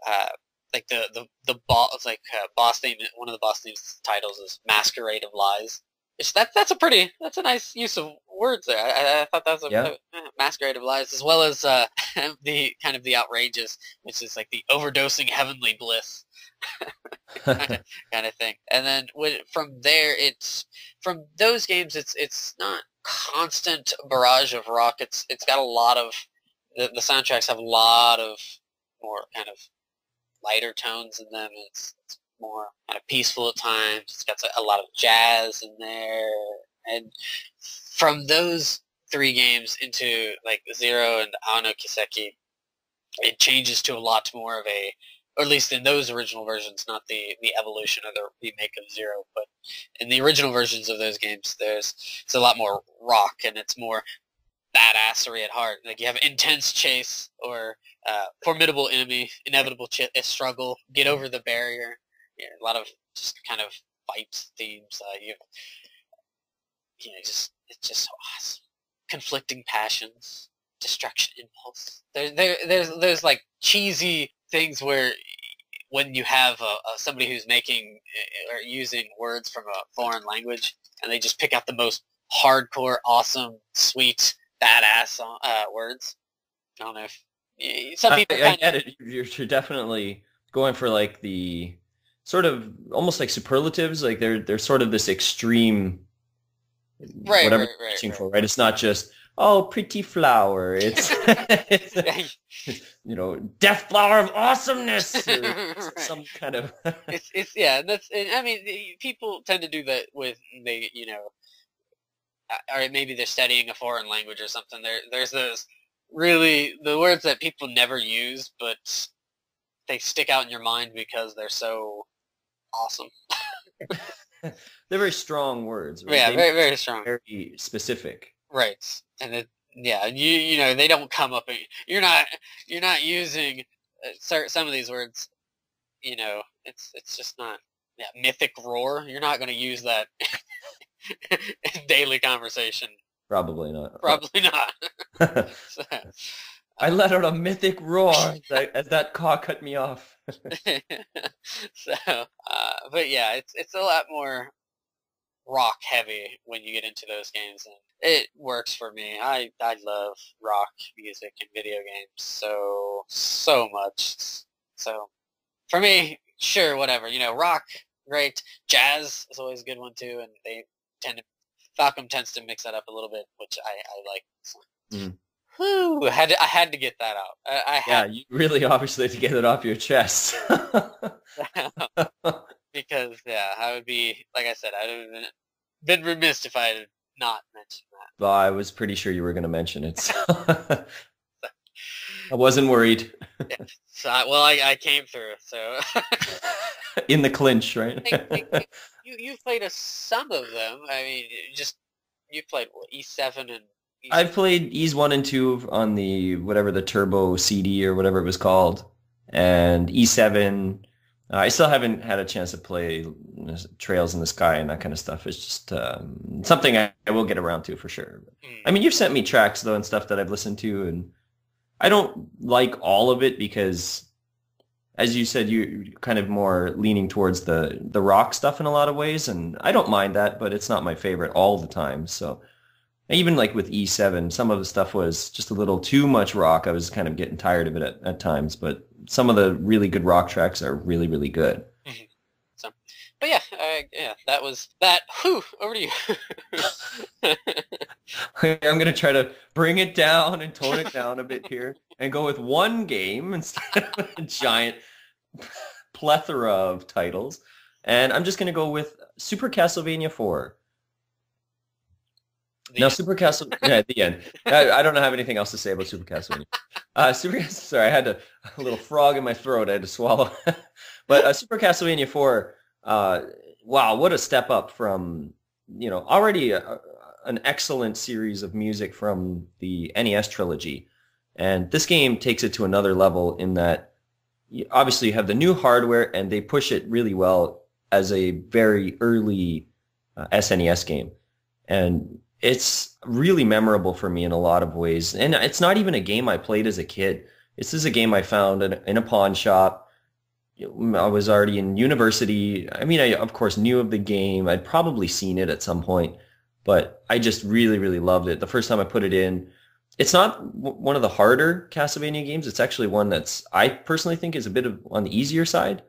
like the boss, like boss name. One of the boss names titles is "Masquerade of Lies." That's a nice use of words there. I thought that was a Masquerade of Lies, as well as the kind of the outrageous, which is like the overdosing heavenly bliss kind of thing. And then from there, from those games, it's not constant barrage of rock. It's got a lot of the soundtracks have a lot of more kind of lighter tones in them. It's more kind of peaceful at times. It's got a lot of jazz in there. And from those three games into like Zero and Ano Kiseki, it changes to a lot more of a, or at least in those original versions, not the evolution or the remake of Zero, but in the original versions of those games, it's a lot more rock, and it's more badassery at heart. Like you have intense chase or formidable enemy, inevitable struggle, get over the barrier. Yeah, a lot of just kind of fight themes. It's just so awesome. Conflicting passions, destruction impulse. There's like cheesy things where when you have somebody who's making or using words from a foreign language, and they just pick out the most hardcore, awesome, sweet, badass words. I don't know if some people. I get it. You're sedefinitely going for like the sort of almost like superlatives. Like they're sort of this extreme, whatever you're reaching for, right? It's not just pretty flower. It's, death flower of awesomeness, or some kind of. I mean, people tend to do that with or maybe they're studying a foreign language or something. There's those really the words that people never use, but they stick out in your mind because they're so awesome. They're very strong words, right? Yeah, very, very strong. Very specific. Right. And they don't come up. You're not using some of these words. It's just not. Yeah, mythic roar. You're not going to use that in daily conversation. Probably not. Probably not. I let out a mythic roar as that caw cut me off. But yeah, it's a lot more rock heavy when you get into those games, and it works for me. I love rock music in video games so much. So for me, sure, whatever. Rock, great. Jazz is always a good one too, and Falcom tends to mix that up a little bit, which I like. So. Mm. Whew, I had to get that out. You really obviously had to get it off your chest. Because, I would be, like I said, I would have been remiss if I had not mentioned that. Well, I was pretty sure you were going to mention it. So. I wasn't worried. Yeah. So, I came through, so. In the clinch, right? You played some of them. I mean, you played E7 and... I've played E's 1 and 2 on the, whatever the Turbo CD or whatever it was called, and E7. I still haven't had a chance to play Trails in the Sky and that kind of stuff. It's just something I will get around to for sure. I mean, you've sent me tracks, though, and stuff that I've listened to, and I don't like all of it because, as you said, you're kind of more leaning towards the rock stuff in a lot of ways, and I don't mind that, but it's not my favorite all the time, so... Even like with E7, some of the stuff was just a little too much rock. I was kind of getting tired of it at times, but some of the really good rock tracks are really, really good. Mm-hmm. So, but that was that. Whew, over to you. I'm going to try to bring it down and tone it down a bit here and go with one game instead of a giant plethora of titles. And I'm just going to go with Super Castlevania 4. Super Castlevania, at the end. I don't have anything else to say about Super Castlevania. Sorry, I had a little frog in my throat. I had to swallow. But Super Castlevania 4, Uh, wow, what a step up from, already an excellent series of music from the NES trilogy. And this game takes it to another level in that obviously you have the new hardware and they push it really well as a very early SNES game. And it's really memorable for me in a lot of ways. And it's not even a game I played as a kid. This is a game I found in a pawn shop. I was already in university. I mean, I of course knew of the game. I'd probably seen it at some point, but I just really, really loved it. The first time I put it in, it's not one of the harder Castlevania games. It's actually one that's I personally think is a bit of on the easier side.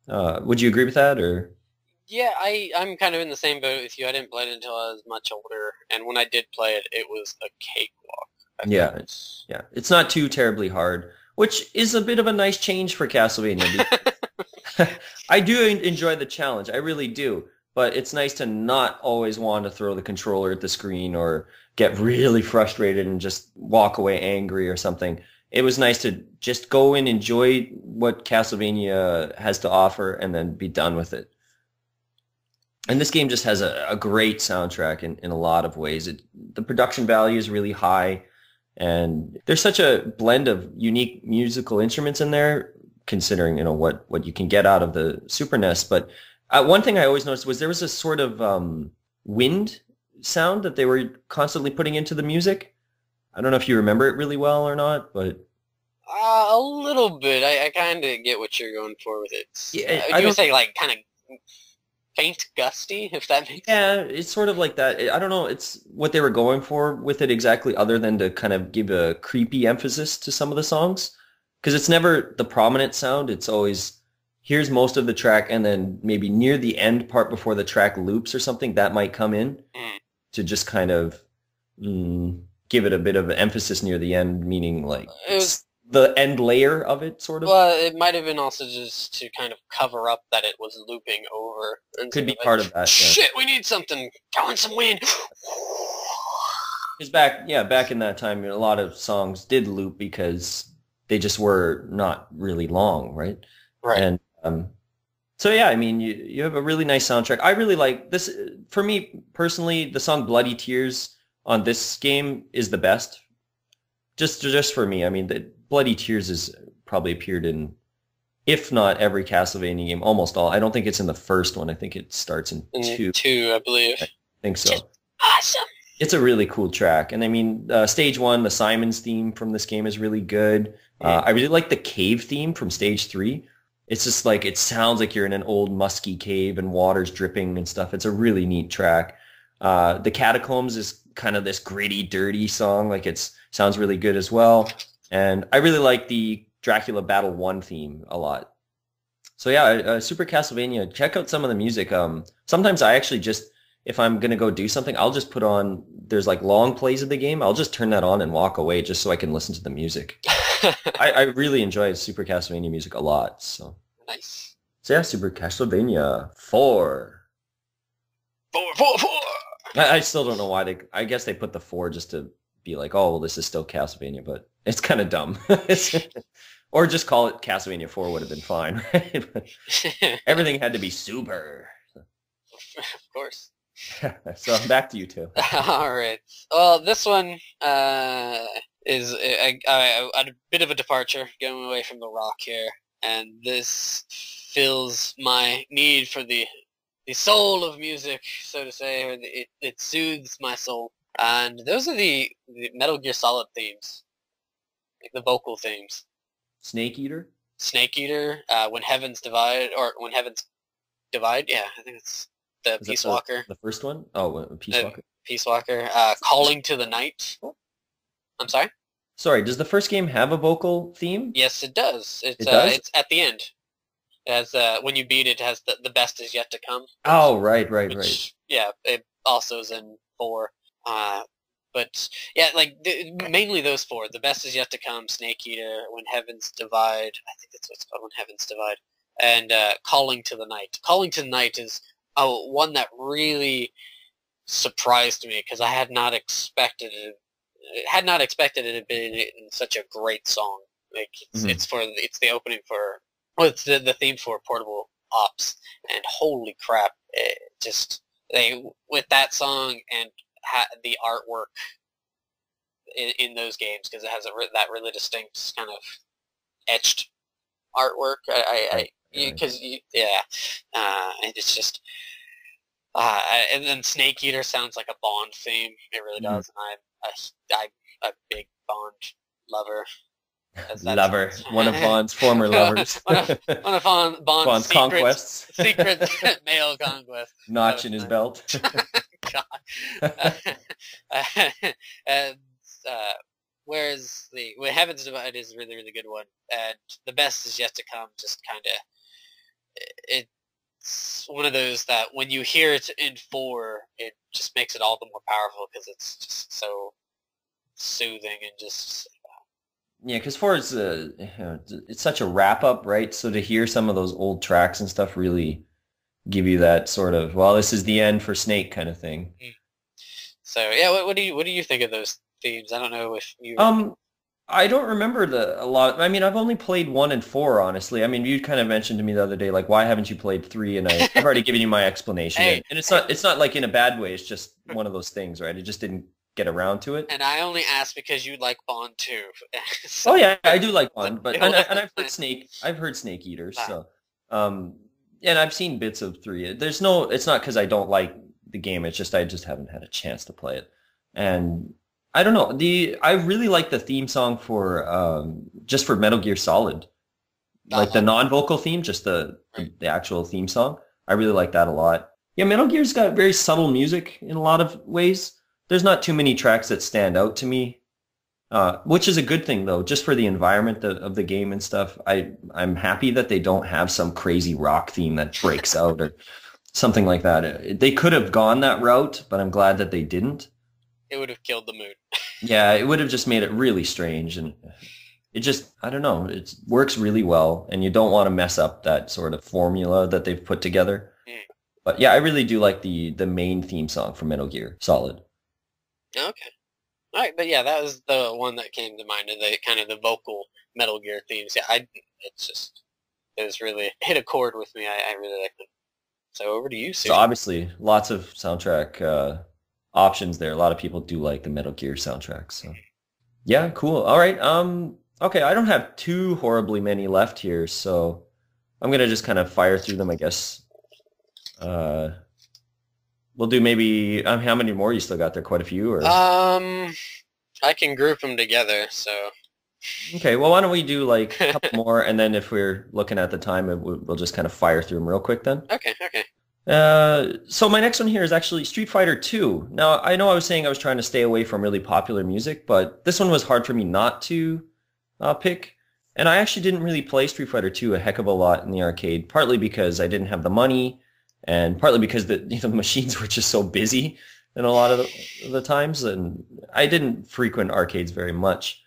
Would you agree with that, or? Yeah, I'm kind of in the same boat with you. I didn't play it until I was much older, and when I did play it, it was a cakewalk. I Yeah, found. yeah. It's not too terribly hard, which is a bit of a nice change for Castlevania. I do enjoy the challenge. I really do. But it's nice to not always want to throw the controller at the screen or get really frustrated and just walk away angry or something. It was nice to just go and enjoy what Castlevania has to offer and then be done with it. And this game just has a great soundtrack in a lot of ways. The production value is really high, and there's such a blend of unique musical instruments in there, considering what you can get out of the Super NES. But one thing I always noticed was there was a sort of wind sound that they were constantly putting into the music. I don't know if you remember it really well or not, but A little bit. I kind of get what you're going for with it. yeah, I You would don't. say like kind of faint gusty, if that makes sense. Yeah, it's sort of like that. I don't know. It's what they were going for with it exactly, other than to kind of give a creepy emphasis to some of the songs. Because it's never the prominent sound. It's always here's most of the track, and then maybe near the end part before the track loops or something that might come in Mm. to just kind of give it a bit of emphasis near the end, meaning like It was the end layer of it, sort of. Well, it might have been also just to kind of cover up that it was looping over Could instead be of like, part of that. Yeah. shit, we need something, go on some wind. Because back in that time, a lot of songs did loop because they just were not really long, right? Right. And so yeah, I mean, you have a really nice soundtrack. I really like this. For me personally, the song "Bloody Tears" on this game is the best. Just for me, I mean, the "Bloody Tears" is probably appeared in, if not every Castlevania game, almost all. I don't think it's in the first one. I think it starts in And two. two, I believe. I think so. Just awesome. It's a really cool track. And I mean, stage one, the Simon's theme from this game is really good. I really like the cave theme from stage three. It's just like, it sounds like you're in an old musky cave and water's dripping and stuff. It's a really neat track. The Catacombs is kind of this gritty, dirty song. Like sounds really good as well. And I really like the Dracula Battle 1 theme a lot. So yeah, Super Castlevania, check out some of the music. Sometimes I actually just, if I'm going to go do something, I'll just put on, there's like long plays of the game. I'll just turn that on and walk away just so I can listen to the music. I really enjoy Super Castlevania music a lot. Nice. So yeah, Super Castlevania 4. Four. I still don't know why I guess they put the 4 just to be like, oh, well, this is still Castlevania, but it's kind of dumb. Or just call it Castlevania 4 would have been fine, right? But everything had to be super. Of course. So back to you two. All right. Well, this one is a bit of a departure, going away from the rock here, and this fills my need for the soul of music, so to say, or it soothes my soul. And those are the Metal Gear Solid themes, like the vocal themes. Snake Eater? Snake Eater, When Heavens Divide, or When Heavens Divide, yeah, I think it's the Is Peace that Walker. the first one? Oh, Peace Walker. Peace Walker, Calling to the Night. I'm sorry? Sorry, does the first game have a vocal theme? Yes, it does. It does? It's at the end. It has, when you beat it, it has the best is yet to come. Oh, right. Which, yeah, it also is in 4. But, yeah, like, mainly those 4. The best is yet to come, Snake Eater, When Heavens Divide, I think that's what it's called, When Heavens Divide, and Calling to the Night. Calling to the Night is one that really surprised me, because I had not expected it. Had not expected it to be in such a great song. Like, it's the opening for, well, it's the theme for Portable ops, and holy crap, just they with that song and the artwork in those games, because it has that really distinct kind of etched artwork. Right. Yeah, and it's just and then Snake Eater sounds like a Bond theme. It really Mhm. does, and I'm a big Bond lover. As that Lover, sounds. one of Bond's former lovers. one of Bond's Bond's conquests. secret male conquest. That Notch was in his nice. belt. God. And whereas the Heaven's Divide is a really, really good one, and the best is yet to come. Just kind of, it's one of those that when you hear it in 4, it just makes it all the more powerful because it's just so soothing and just. Yeah, because 4 is it's such a wrap up, right? So to hear some of those old tracks and stuff really give you that sort of, well, this is the end for Snake kind of thing. So yeah, what do you think of those themes? I don't know if you. I don't remember a lot. I mean, I've only played 1 and 4, honestly. I mean, you kind of mentioned to me the other day, like, why haven't you played 3? And I've already given you my explanation. Hey, and it's not like in a bad way. It's just one of those things, right? It just didn't get around to it. and I only asked because you like Bond too. So, Oh yeah, I do like one, but you'll and I've definitely- heard Snake Eaters, Ah. so um, and I've seen bits of 3. It's not because I don't like the game. It's just I just haven't had a chance to play it, and I don't know. I really like the theme song for just for Metal Gear Solid, like the non-vocal theme, just the actual theme song. I really like that a lot. Yeah, Metal Gear's got very subtle music in a lot of ways. There's not too many tracks that stand out to me. Which is a good thing, though, just for the environment of the game and stuff. I'm happy that they don't have some crazy rock theme that breaks out or something like that. They could have gone that route, but I'm glad that they didn't. It would have killed the mood. Yeah, it would have just made it really strange, and it just, I don't know, it works really well, and you don't want to mess up that sort of formula that they've put together. But yeah, I really do like the main theme song from Metal Gear Solid. Okay. All right, but yeah, that was the one that came to mind, and the kind of the vocal Metal Gear themes. Yeah, it was really hit a chord with me. I really like them. So over to you, Sushi. So obviously, lots of soundtrack options there. A lot of people do like the Metal Gear soundtrack. So yeah, cool. All right. Okay, I don't have too horribly many left here, so I'm gonna just kind of fire through them, I guess. We'll do maybe how many more you still got there? Quite a few, or I can group them together. So okay. Well, why don't we do like a couple more, and then if we're looking at the time, we'll just kind of fire through them real quick then. okay. So my next one here is actually Street Fighter 2. Now, I know I was saying I was trying to stay away from really popular music, but this one was hard for me not to pick. And I actually didn't really play Street Fighter 2 a heck of a lot in the arcade, partly because I didn't have the money, and partly because the machines were just so busy in a lot of the times, and I didn't frequent arcades very much.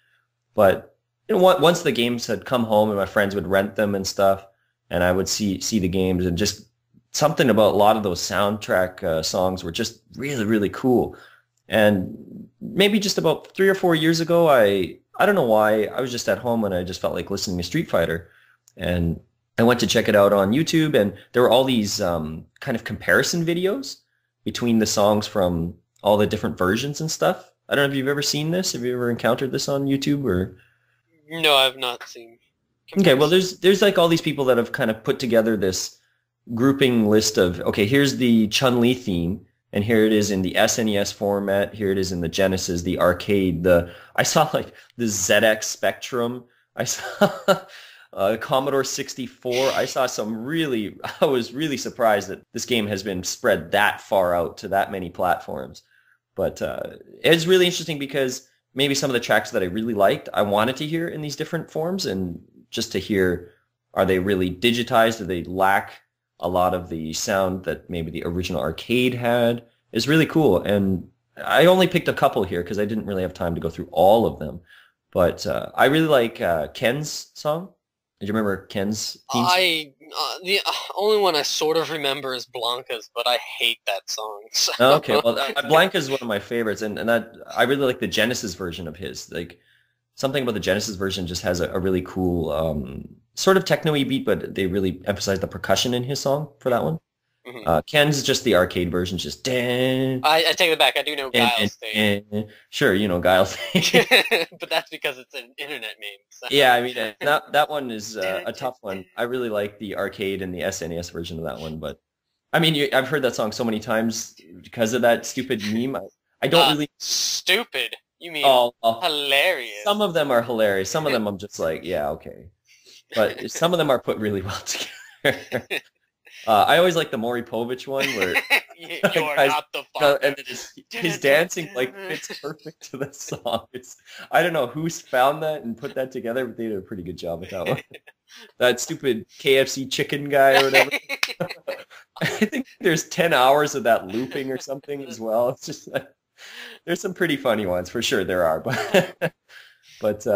But once the games had come home and my friends would rent them and stuff, and I would see the games, and just something about a lot of those soundtrack songs were just really, really cool. And maybe just about 3 or 4 years ago, I don't know why, I was just at home and I just felt like listening to Street Fighter. And I went to check it out on YouTube, and there were all these kind of comparison videos between the songs from all the different versions and stuff. I don't know if you've ever seen this. Have you ever encountered this on YouTube or? No, I've not seen. Okay, well, there's like all these people that have kind of put together this grouping list of, okay, here's the Chun-Li theme, and here it is in the SNES format, here it is in the Genesis, the arcade, I saw like the ZX Spectrum, I saw Commodore 64, I was really surprised that this game has been spread that far out to that many platforms. But it's really interesting because maybe some of the tracks that I really liked, I wanted to hear in these different forms, and just to hear, are they really digitized? Do they lack a lot of the sound that maybe the original arcade had? Is really cool. And I only picked a couple here because I didn't really have time to go through all of them. But I really like Ken's song. Did you remember Ken's theme? The only one I sort of remember is Blanca's, but I hate that song. So. Okay, well, Blanca is one of my favorites, and that I really like the Genesis version of his. Like something about the Genesis version just has a really cool sort of techno-y beat, but they really emphasize the percussion in his song for that one. Hmm. Ken's is just the arcade version, just dan, I take it back. I do know dan, dan, Guile's theme, dan. Sure, you know Guile's. but that's because it's an internet meme. So. Yeah, I mean that one is a tough one. I really like the arcade and the SNES version of that one, but I mean I've heard that song so many times because of that stupid meme. I don't really. Stupid. You mean Oh, well, hilarious? some of them are hilarious. Some of them I'm just like, yeah, okay. But some of them are put really well together. I always like the Maury Povich one where You're guys, not the and father. then his dancing like fits perfect to the song. I don't know who's found that and put that together, but they did a pretty good job with that one. That stupid KFC chicken guy or whatever. I think there's 10 hours of that looping or something as well. It's just there's some pretty funny ones for sure. There are, but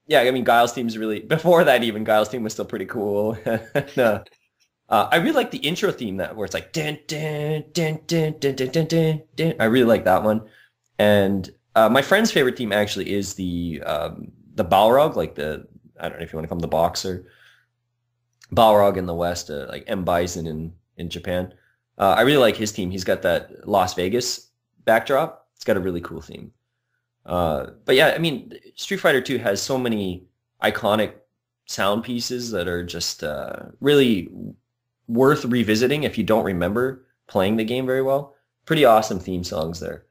yeah, I mean Guile's team's really before that even Guile's team was still pretty cool. I really like the intro theme that where it's like dun, dun, dun, dun, dun, dun, dun, dun, dun. I really like that one. And my friend's favorite theme actually is the Balrog, like I don't know if you want to call him the boxer. Balrog in the West, like M. Bison in Japan. I really like his theme. He's got that Las Vegas backdrop. It's got a really cool theme. But yeah, I mean, Street Fighter 2 has so many iconic sound pieces that are just really worth revisiting if you don't remember playing the game very well. Pretty awesome theme songs there.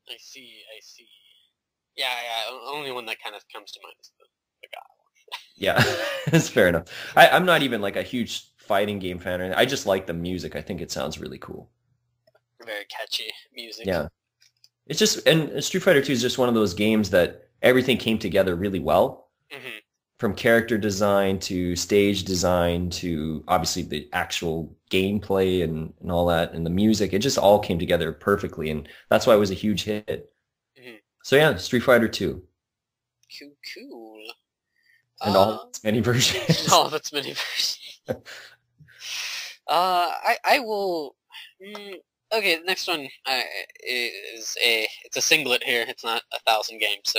I see. Yeah, only one that kind of comes to mind is the guy one. Yeah, that's fair enough. I'm not even like a huge fighting game fan or anything. I just like the music. I think it sounds really cool. Very catchy music. Yeah. It's just, and Street Fighter 2 is just one of those games that everything came together really well. Mm-hmm. From character design to stage design to obviously the actual gameplay and all that and the music. It just all came together perfectly, and that's why it was a huge hit. Mm-hmm. So yeah, Street Fighter 2. Cool. And all of its many versions. All of its many versions. I will... Okay, the next one it's a singlet here. It's not 1,000 games.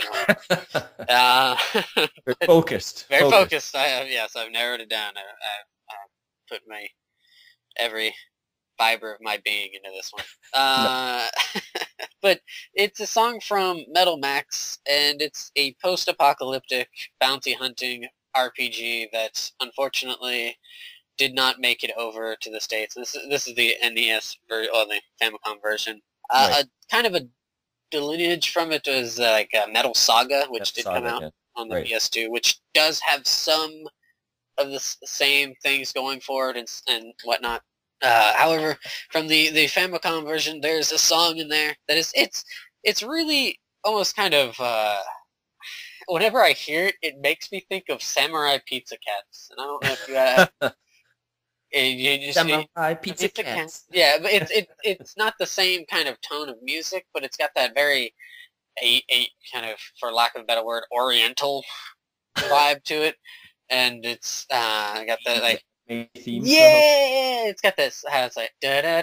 Very focused. Very focused. I've narrowed it down. I put every fiber of my being into this one. No. But it's a song from Metal Max, and it's a post-apocalyptic bounty hunting RPG that unfortunately did not make it over to the States. This is the NES version, or the Famicom version. Right. Kind of a delineage from it was like Metal Saga, which did come out on the PS2, which does have some of the same things going for it and whatnot. However, from the Famicom version, there's a song in there that is it's really almost kind of whenever I hear it, it makes me think of Samurai Pizza Cats, and I don't know if you have. You just Samurai Pizza Cats. Yeah, but it's not the same kind of tone of music, but it's got that very a kind of, for lack of a better word, Oriental vibe to it, and it's got the like. Yeah, it's got this how it's like I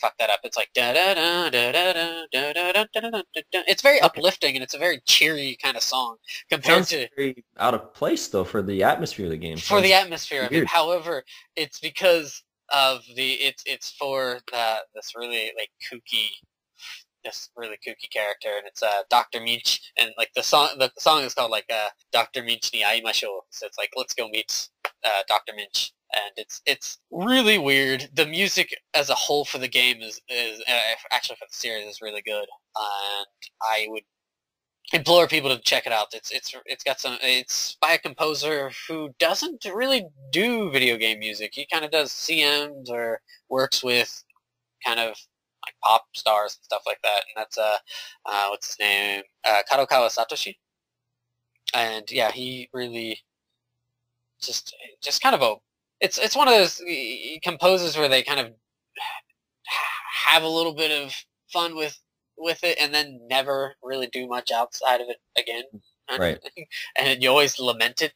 fucked that up. It's like it's very uplifting and it's a very cheery kind of song compared to very out of place though for the atmosphere of the game. For the atmosphere of it. However, it's because of it's for this really like kooky. This really kooky character, and it's Dr. Minch, and like the song is called like Dr. Minch ni aimashou, so it's like let's go meet Dr. Minch, and it's really weird. The music as a whole for the game is actually for the series is really good, and I would implore people to check it out. It's by a composer who doesn't really do video game music. He kind of does CMs or works with kind of like pop stars and stuff like that, and that's what's his name, Kadokawa Satoshi, and yeah, he really just kind of it's one of those composers where they kind of have a little bit of fun with it, and then never really do much outside of it again, right? And you always lament it.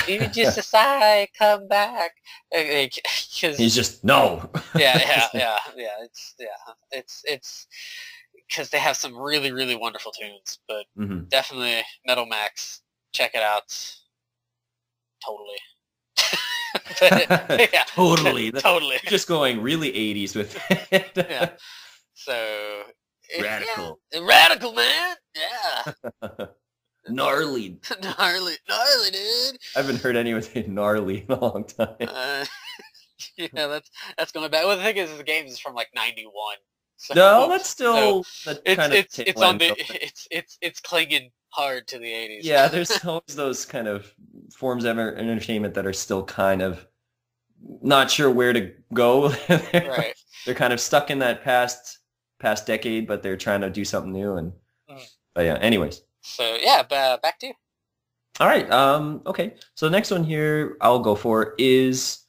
Even just a sigh, come back. Cause, he's just no. Yeah. It's because they have some really, really wonderful tunes. But Hmm. definitely Metal Max. Check it out. Totally. But, yeah, Totally. totally. You're just going really 80s with it. Yeah. So Radical. yeah, radical man. Yeah, Gnarly. gnarly, gnarly, dude. I haven't heard anyone say gnarly in a long time. Uh, yeah, that's going back. Well, the thing is, the game is from like '91, No, that's so still the it's kind of it's tail it's on end the of it. it's clinging hard to the '80s. Yeah, there's always those kind of forms of entertainment that are still kind of not sure where to go. they're, Right. they're kind of stuck in that past decade, but they're trying to do something new. And Mm. but yeah, anyways. So yeah, back to you. All right. Okay. So the next one here I'll go for is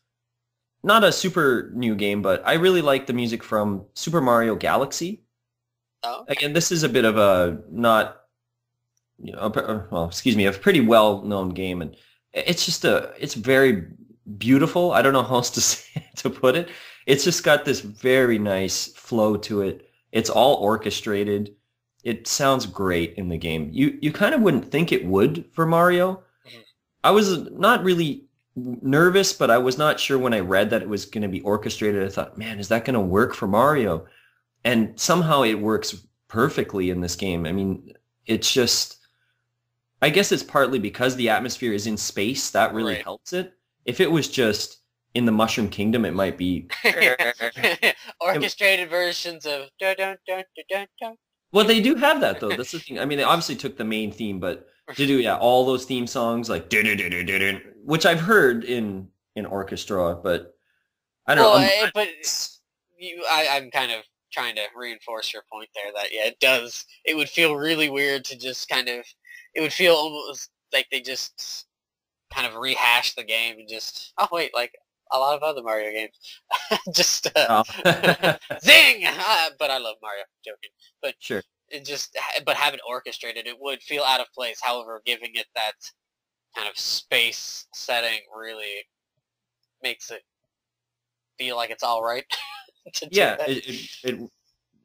not a super new game, but I really like the music from Super Mario Galaxy. Oh, Again, this is a bit of a not, well, excuse me, a pretty well-known game, and it's very beautiful. I don't know how else to say, to put it. It's just got this very nice flow to it. It's all orchestrated. It sounds great in the game. You kind of wouldn't think it would for Mario. Mhm. I was not really nervous, but I was not sure when I read that it was going to be orchestrated. I thought, man, is that going to work for Mario? And somehow it works perfectly in this game. I mean, it's just, I guess it's partly because the atmosphere is in space. That really Right. helps it. If it was just in the Mushroom Kingdom, it might be. Orchestrated versions of dun, dun, dun, dun, dun, dun. Well, they do have that though. That's the thing. I mean, they obviously took the main theme, but to do all those theme songs like dun-dun-dun-dun-dun, which I've heard in orchestra, but I don't Well, know. but I'm kind of trying to reinforce your point there that yeah, it does. It would feel really weird to just kind of. It would feel almost like they just kind of rehashed the game and just. Oh wait, like a lot of other Mario games, just Oh. zing. But I love Mario. Joking, but Sure. it just but have it orchestrated. It would feel out of place. However, giving it that kind of space setting really makes it feel like it's all right to do Yeah, that.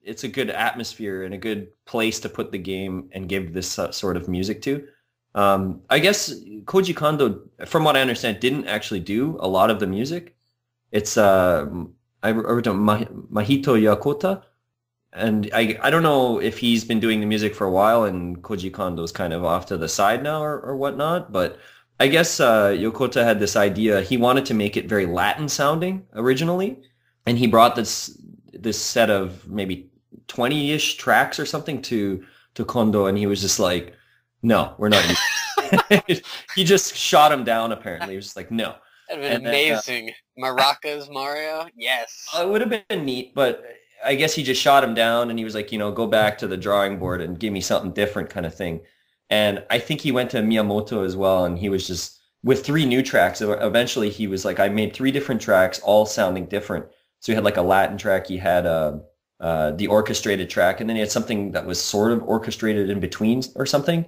it's a good atmosphere and a good place to put the game and give this sort of music to. I guess Koji Kondo, from what I understand, didn't actually do a lot of the music. It's I wrote down Mahito Yakota, and I don't know if he's been doing the music for a while and Koji Kondo's kind of off to the side now or whatnot, but I guess Yokota had this idea. He wanted to make it very Latin sounding originally, and he brought this set of maybe 20-ish tracks or something to Kondo, and he was just like, "No, we're not." He just shot him down. Apparently, he was just like, "No." That'd have And been then, amazing. Maracas Mario, yes. it would have been neat, but I guess he just shot him down, and he was like, go back to the drawing board and give me something different, kind of thing. And I think he went to Miyamoto as well, and he was just with 3 new tracks. Eventually, he was like, I made 3 different tracks, all sounding different. So he had like a Latin track, he had the orchestrated track, and then he had something that was sort of orchestrated in between or something.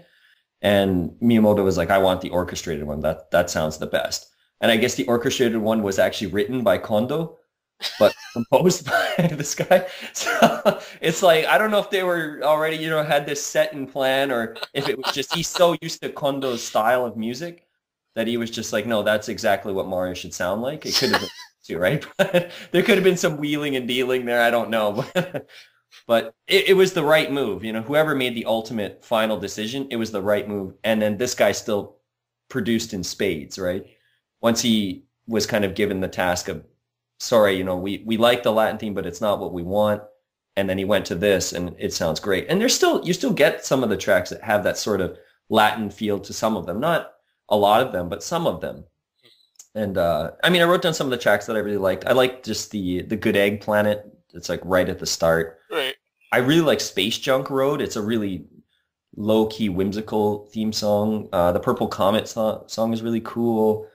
And Miyamoto was like, I want the orchestrated one. That sounds the best. And I guess the orchestrated one was actually written by Kondo, but composed by this guy. So it's like, I don't know if they were already, had this set in plan, or if it was just, he's so used to Kondo's style of music that he was just like, no, that's exactly what Mario should sound like. It could have been too, right? But there could have been some wheeling and dealing there. I don't know. But it was the right move. Whoever made the ultimate final decision, it was the right move. And then this guy still produced in spades, right? Once he was kind of given the task of, sorry, we like the Latin theme, but it's not what we want. And then he went to this, and it sounds great. And you still get some of the tracks that have that sort of Latin feel to some of them. Not a lot of them, but some of them. And I wrote down some of the tracks that I really liked. I liked just the Good Egg Planet. It's like right at the start. Right. I really like Space Junk Road. It's a really low-key, whimsical theme song. The Purple Comet song is really cool.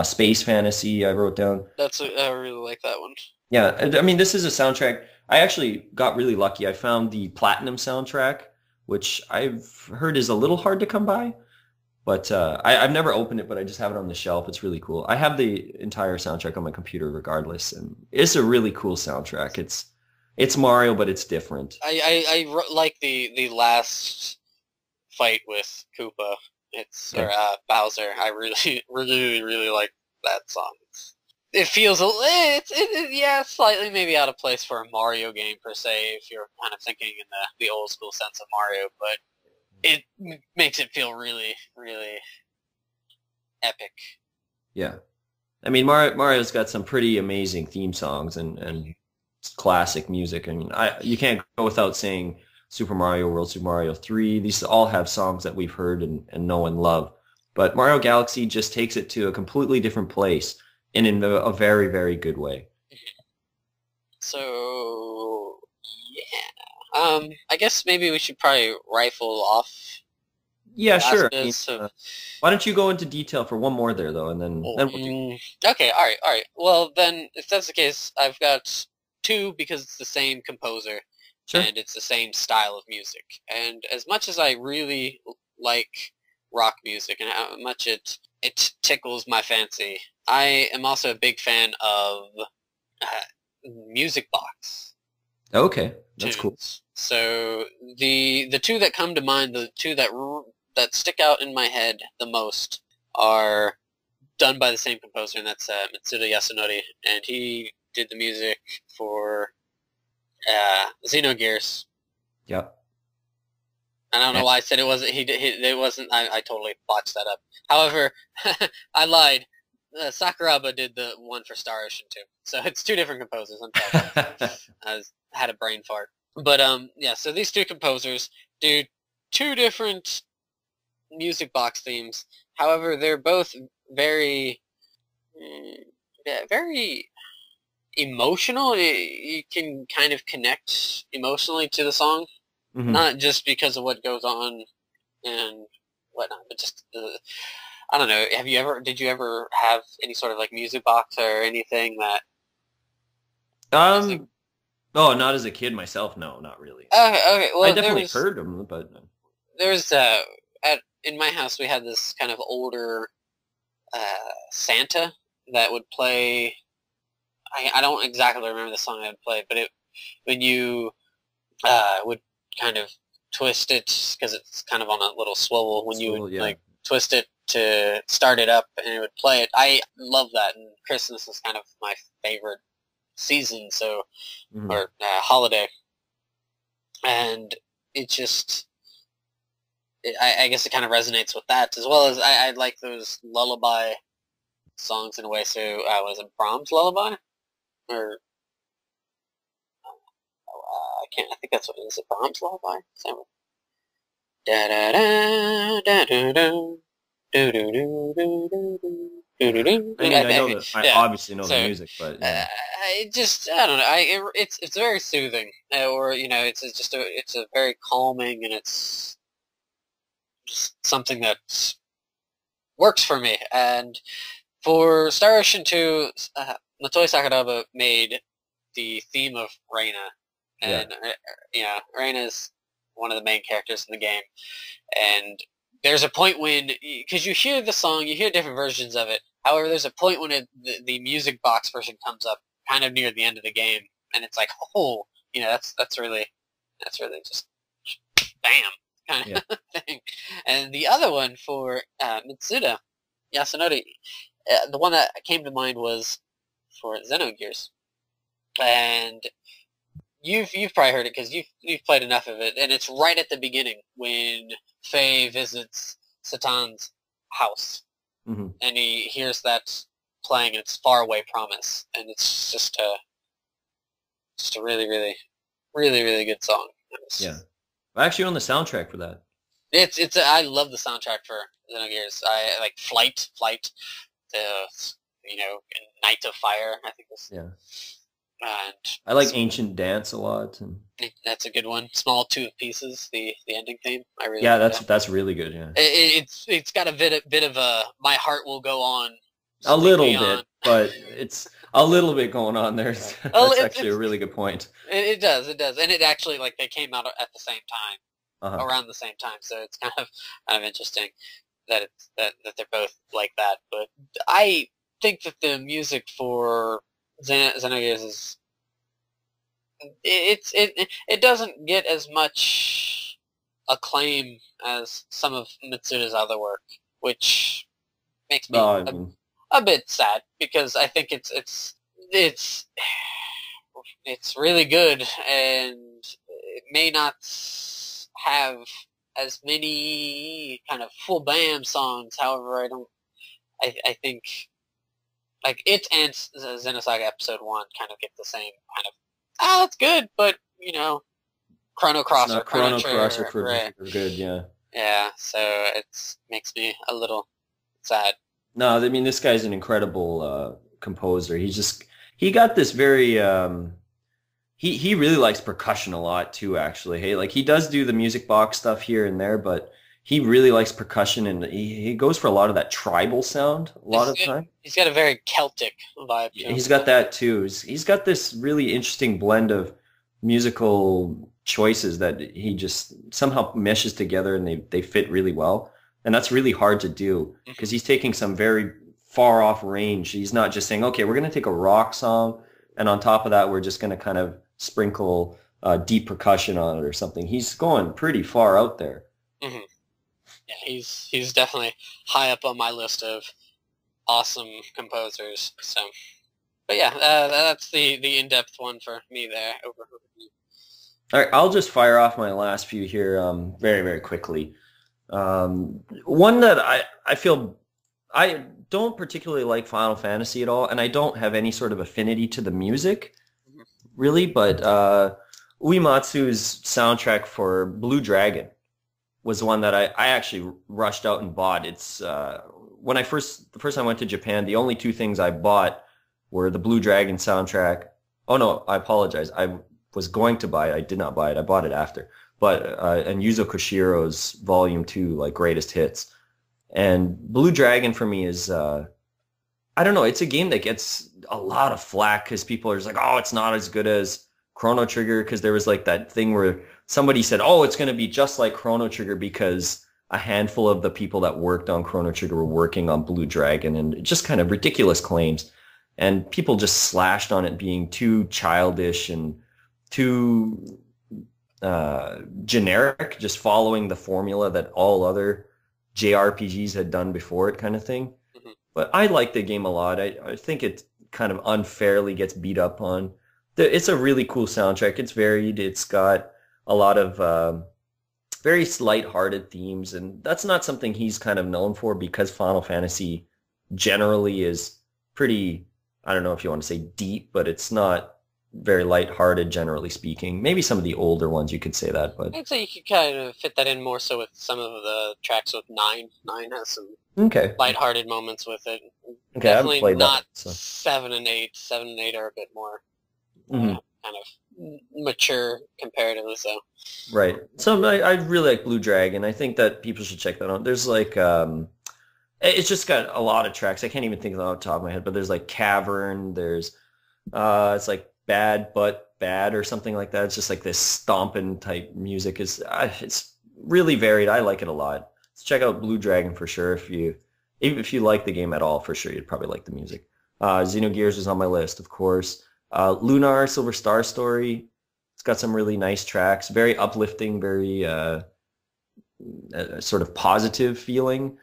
Space Fantasy, I wrote down. I really like that one. Yeah, this is a soundtrack. I actually got really lucky. I found the Platinum soundtrack, which I've heard is a little hard to come by. But I've never opened it, but I just have it on the shelf. It's really cool. I have the entire soundtrack on my computer regardless, and it's a really cool soundtrack. It's Mario, but it's different. Like the last fight with Koopa. It's or Okay. Bowser. I really really like that song. It feels yeah, slightly maybe out of place for a Mario game per se if you're kind of thinking in the old school sense of Mario, but it makes it feel really epic. Yeah. I mean, Mario's got some pretty amazing theme songs and classic music. I mean, you can't go without saying Super Mario World, Super Mario 3. These all have songs that we've heard and know and love. But Mario Galaxy just takes it to a completely different place and in a very, very good way. So yeah, I guess maybe we should probably rifle off Yeah, the last sure. I mean, bits of. why don't you go into detail for one more there, though, and then we'll do. Okay, all right. Well, then, if that's the case, I've got two because it's the same composer Sure. and it's the same style of music. And as much as I really like rock music and how much it tickles my fancy, I am also a big fan of music box Okay, that's cool. tunes. So the two that come to mind, the two that stick out in my head the most are done by the same composer, and that's Mitsuda Yasunori, and he did the music for Xenogears. Yeah. I don't know why I said it wasn't. It wasn't. I totally botched that up. However, I lied. Sakuraba did the one for Star Ocean too, so it's two different composers. I'm sorry. I had a brain fart. But yeah. So these two composers do two different music box themes. However, they're both very, yeah, very emotional. You can kind of connect emotionally to the song, hmm not just because of what goes on and whatnot, but just I don't know. Did you ever have any sort of like music box or anything that was like? Um. Oh, not as a kid myself. No, not really. Okay, okay. I Well, definitely heard them, but there's at in my house we had this kind of older Santa that would play. I don't exactly remember the song I would play, but it when you would kind of twist it because it's kind of on a little swivel. When you would so yeah. like twist it to start it up and it would play it. I love that, and Christmas is kind of my favorite season, so hmm or holiday, and it just I guess it kind of resonates with that as well as I like those lullaby songs in a way. So was it Brahms lullaby or I can't. I think that's what it is. A Brahms lullaby. Da da da da da da. Do do do do do do do do I do. mean, I know that I Yeah. obviously know the So music, but yeah. I don't know. It's very soothing, or it's a very calming, and it's just something that works for me. And for Star Ocean 2, Motoi Sakuraba made the theme of Reina, Yeah. and Reina is one of the main characters in the game. And there's a point when, because you hear the song, you hear different versions of it. However, there's a point when the music box version comes up, kind of near the end of the game, and it's like, oh, that's really just bam kind Yeah. of thing. And the other one for Mitsuda Yasunori, the one that came to mind was for Xenogears, and you've probably heard it because you've played enough of it, and it's right at the beginning when Faye visits Satan's house, hmm and he hears that playing, and it's Faraway Promise, and it's just a really good song. Yeah. I actually own the soundtrack for that. I love the soundtrack for Xenogears. I like Flight, the Night of Fire. I think this, Yeah. and I like Ancient Dance a lot, and that's a good one. Small Two Pieces, the ending theme. I really yeah, like that's that. that's really good. Yeah. It's got a bit of a My Heart Will Go On, A Sleep little Beyond. bit, but it's a little bit going on there. Oh, That's actually a really good point. it does, and it actually like they came out at the same time, Uh-huh. around the same time, so it's kind of interesting that that they're both like that. But I think that the music for Xenogears is it doesn't get as much acclaim as some of Mitsuda's other work, which makes me I mean, a bit sad because I think it's it's really good, and it may not have as many kind of full band songs. However, I think like it and Xenosaga Episode 1 kind of get the same kind of, it's good, but Chrono it's Cross or not Chrono Chrono Cross or Trigger, Chrono right? Trigger good, yeah. Yeah, so it makes me a little sad. No, I mean this guy's an incredible composer. He got this very he really likes percussion a lot too, actually. Hey, like he does do the music box stuff here and there, but he really likes percussion, and he goes for a lot of that tribal sound a lot of the time. He's got a very Celtic vibe to him. He's got that too. He's got this really interesting blend of musical choices that he just somehow meshes together, and they fit really well. And that's really hard to do because he's taking some very far off range. He's not just saying, okay, we're going to take a rock song, and on top of that, we're just going to kind of sprinkle deep percussion on it or something. He's going pretty far out there. Mm-hmm. Yeah, he's definitely high up on my list of awesome composers. So, but yeah, that's the in-depth one for me there. Over. All right, I'll just fire off my last few here very, very quickly. One that I feel I don't particularly like Final Fantasy at all, and I don't have any sort of affinity to the music, really, but Uematsu's soundtrack for Blue Dragon was one that I actually rushed out and bought. It's when the first time I went to Japan, the only two things I bought were the Blue Dragon soundtrack. Oh no, I apologize. I was going to buy it. I did not buy it. I bought it after. But and Yuzo Koshiro's Volume 2, like Greatest Hits. And Blue Dragon for me is I don't know, it's a game that gets a lot of flack because people are just like, oh, it's not as good as Chrono Trigger, because there was like that thing where somebody said, oh, it's going to be just like Chrono Trigger because a handful of the people that worked on Chrono Trigger were working on Blue Dragon, and just kind of ridiculous claims. And people just slashed on it being too childish and too generic, just following the formula that all other JRPGs had done before it, kind of thing. Mm-hmm. But I like the game a lot. I think it kind of unfairly gets beat up on. It's a really cool soundtrack. It's varied. It's got a lot of very light-hearted themes, and that's not something he's kind of known for because Final Fantasy generally is pretty, I don't know if you want to say deep, but it's not very light-hearted, generally speaking. Maybe some of the older ones you could say that, but I'd say you could kind of fit that in more so with some of the tracks with 9. 9 has some okay, lighthearted moments with it. okay, I haven't Definitely played not that. So. 7 and 8. 7 and 8 are a bit more Mm-hmm. kind of mature comparatively. So Right. So I really like Blue Dragon. I think that people should check that out. There's like it's just got a lot of tracks. I can't even think of them off the top of my head, but there's like Cavern, there's it's like Bad But Bad or something like that. It's just like this stomping type music. It's really varied. I like it a lot. So check out Blue Dragon for sure if you like the game at all, for sure you'd probably like the music. Xenogears is on my list, of course. Lunar Silver Star Story. It's got some really nice tracks, very uplifting, very sort of positive feeling.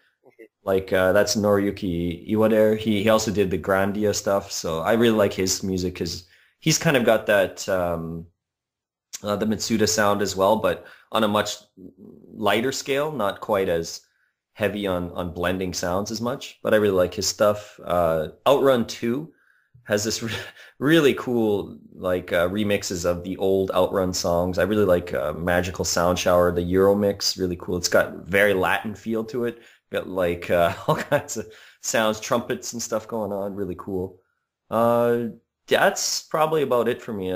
Like that's Noriyuki Iwade. He also did the Grandia stuff, so I really like his music because he's kind of got that the Mitsuda sound as well, but on a much lighter scale, not quite as heavy on blending sounds as much. But I really like his stuff. Outrun 2 has this really cool like remixes of the old Outrun songs. I really like Magical Sound Shower, the Euro mix, really cool. It's got very Latin feel to it. Got like all kinds of sounds, trumpets and stuff going on. Really cool. That's probably about it for me.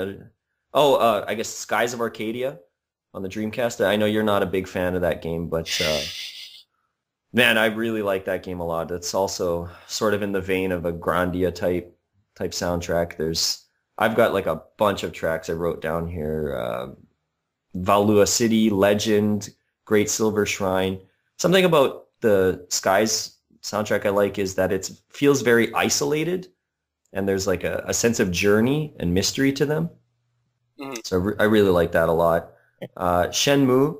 I guess Skies of Arcadia on the Dreamcast. I know you're not a big fan of that game, but man, I really like that game a lot. It's also sort of in the vein of a Grandia type soundtrack. I've got like a bunch of tracks I wrote down here. Valua City, Legend, Great Silver Shrine. Something about the Skies soundtrack I like is that it feels very isolated, and there's like a sense of journey and mystery to them. Mhm. So I really like that a lot. Shenmue.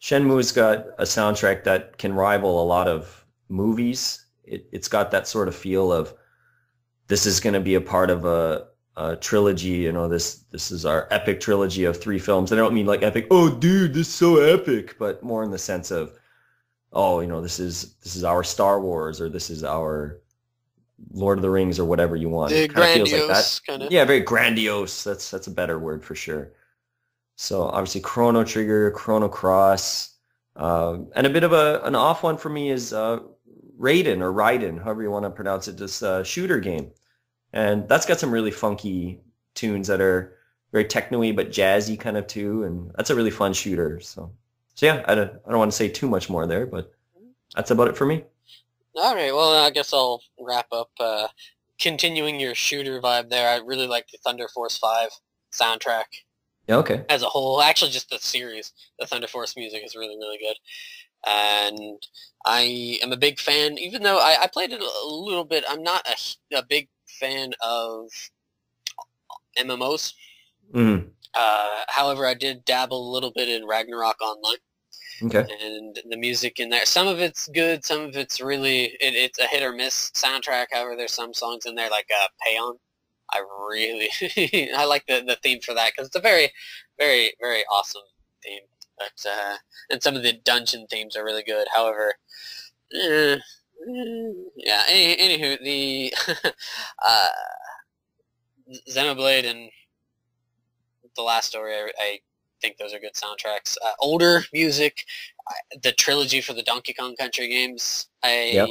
Shenmue's got a soundtrack that can rival a lot of movies. It's got that sort of feel of this is going to be a part of a trilogy. This is our epic trilogy of 3 films. And I don't mean like epic. Oh, dude, this is so epic, but more in the sense of, oh, this is our Star Wars, or this is our Lord of the Rings, or whatever you want. The It kind of feels like that. grandiose kind of. Yeah, very grandiose. That's a better word for sure. So obviously Chrono Trigger, Chrono Cross, and a bit of an off one for me is Raiden, however you want to pronounce it, this shooter game. And that's got some really funky tunes that are very techno-y but jazzy kind of too, and that's a really fun shooter. So yeah, I don't want to say too much more there, but that's about it for me. All right, well, I guess I'll wrap up. Continuing your shooter vibe there, I really like the Thunder Force 5 soundtrack Yeah, okay. as a whole. Actually, just the series. The Thunder Force music is really, really good. And I am a big fan, even though I played it a little bit, I'm not a big fan of MMOs. Mm, However, I did dabble a little bit in Ragnarok Online. okay. And the music in there, some of it's good, some of it's really, it's a hit or miss soundtrack. However, there's some songs in there like Payon. I really, I like the theme for that because it's a very, very, very awesome theme. But and some of the dungeon themes are really good. However, yeah. Anywho, the uh, Xenoblade and The Last Story, I think those are good soundtracks. Older music, the trilogy for the Donkey Kong Country games, Yep.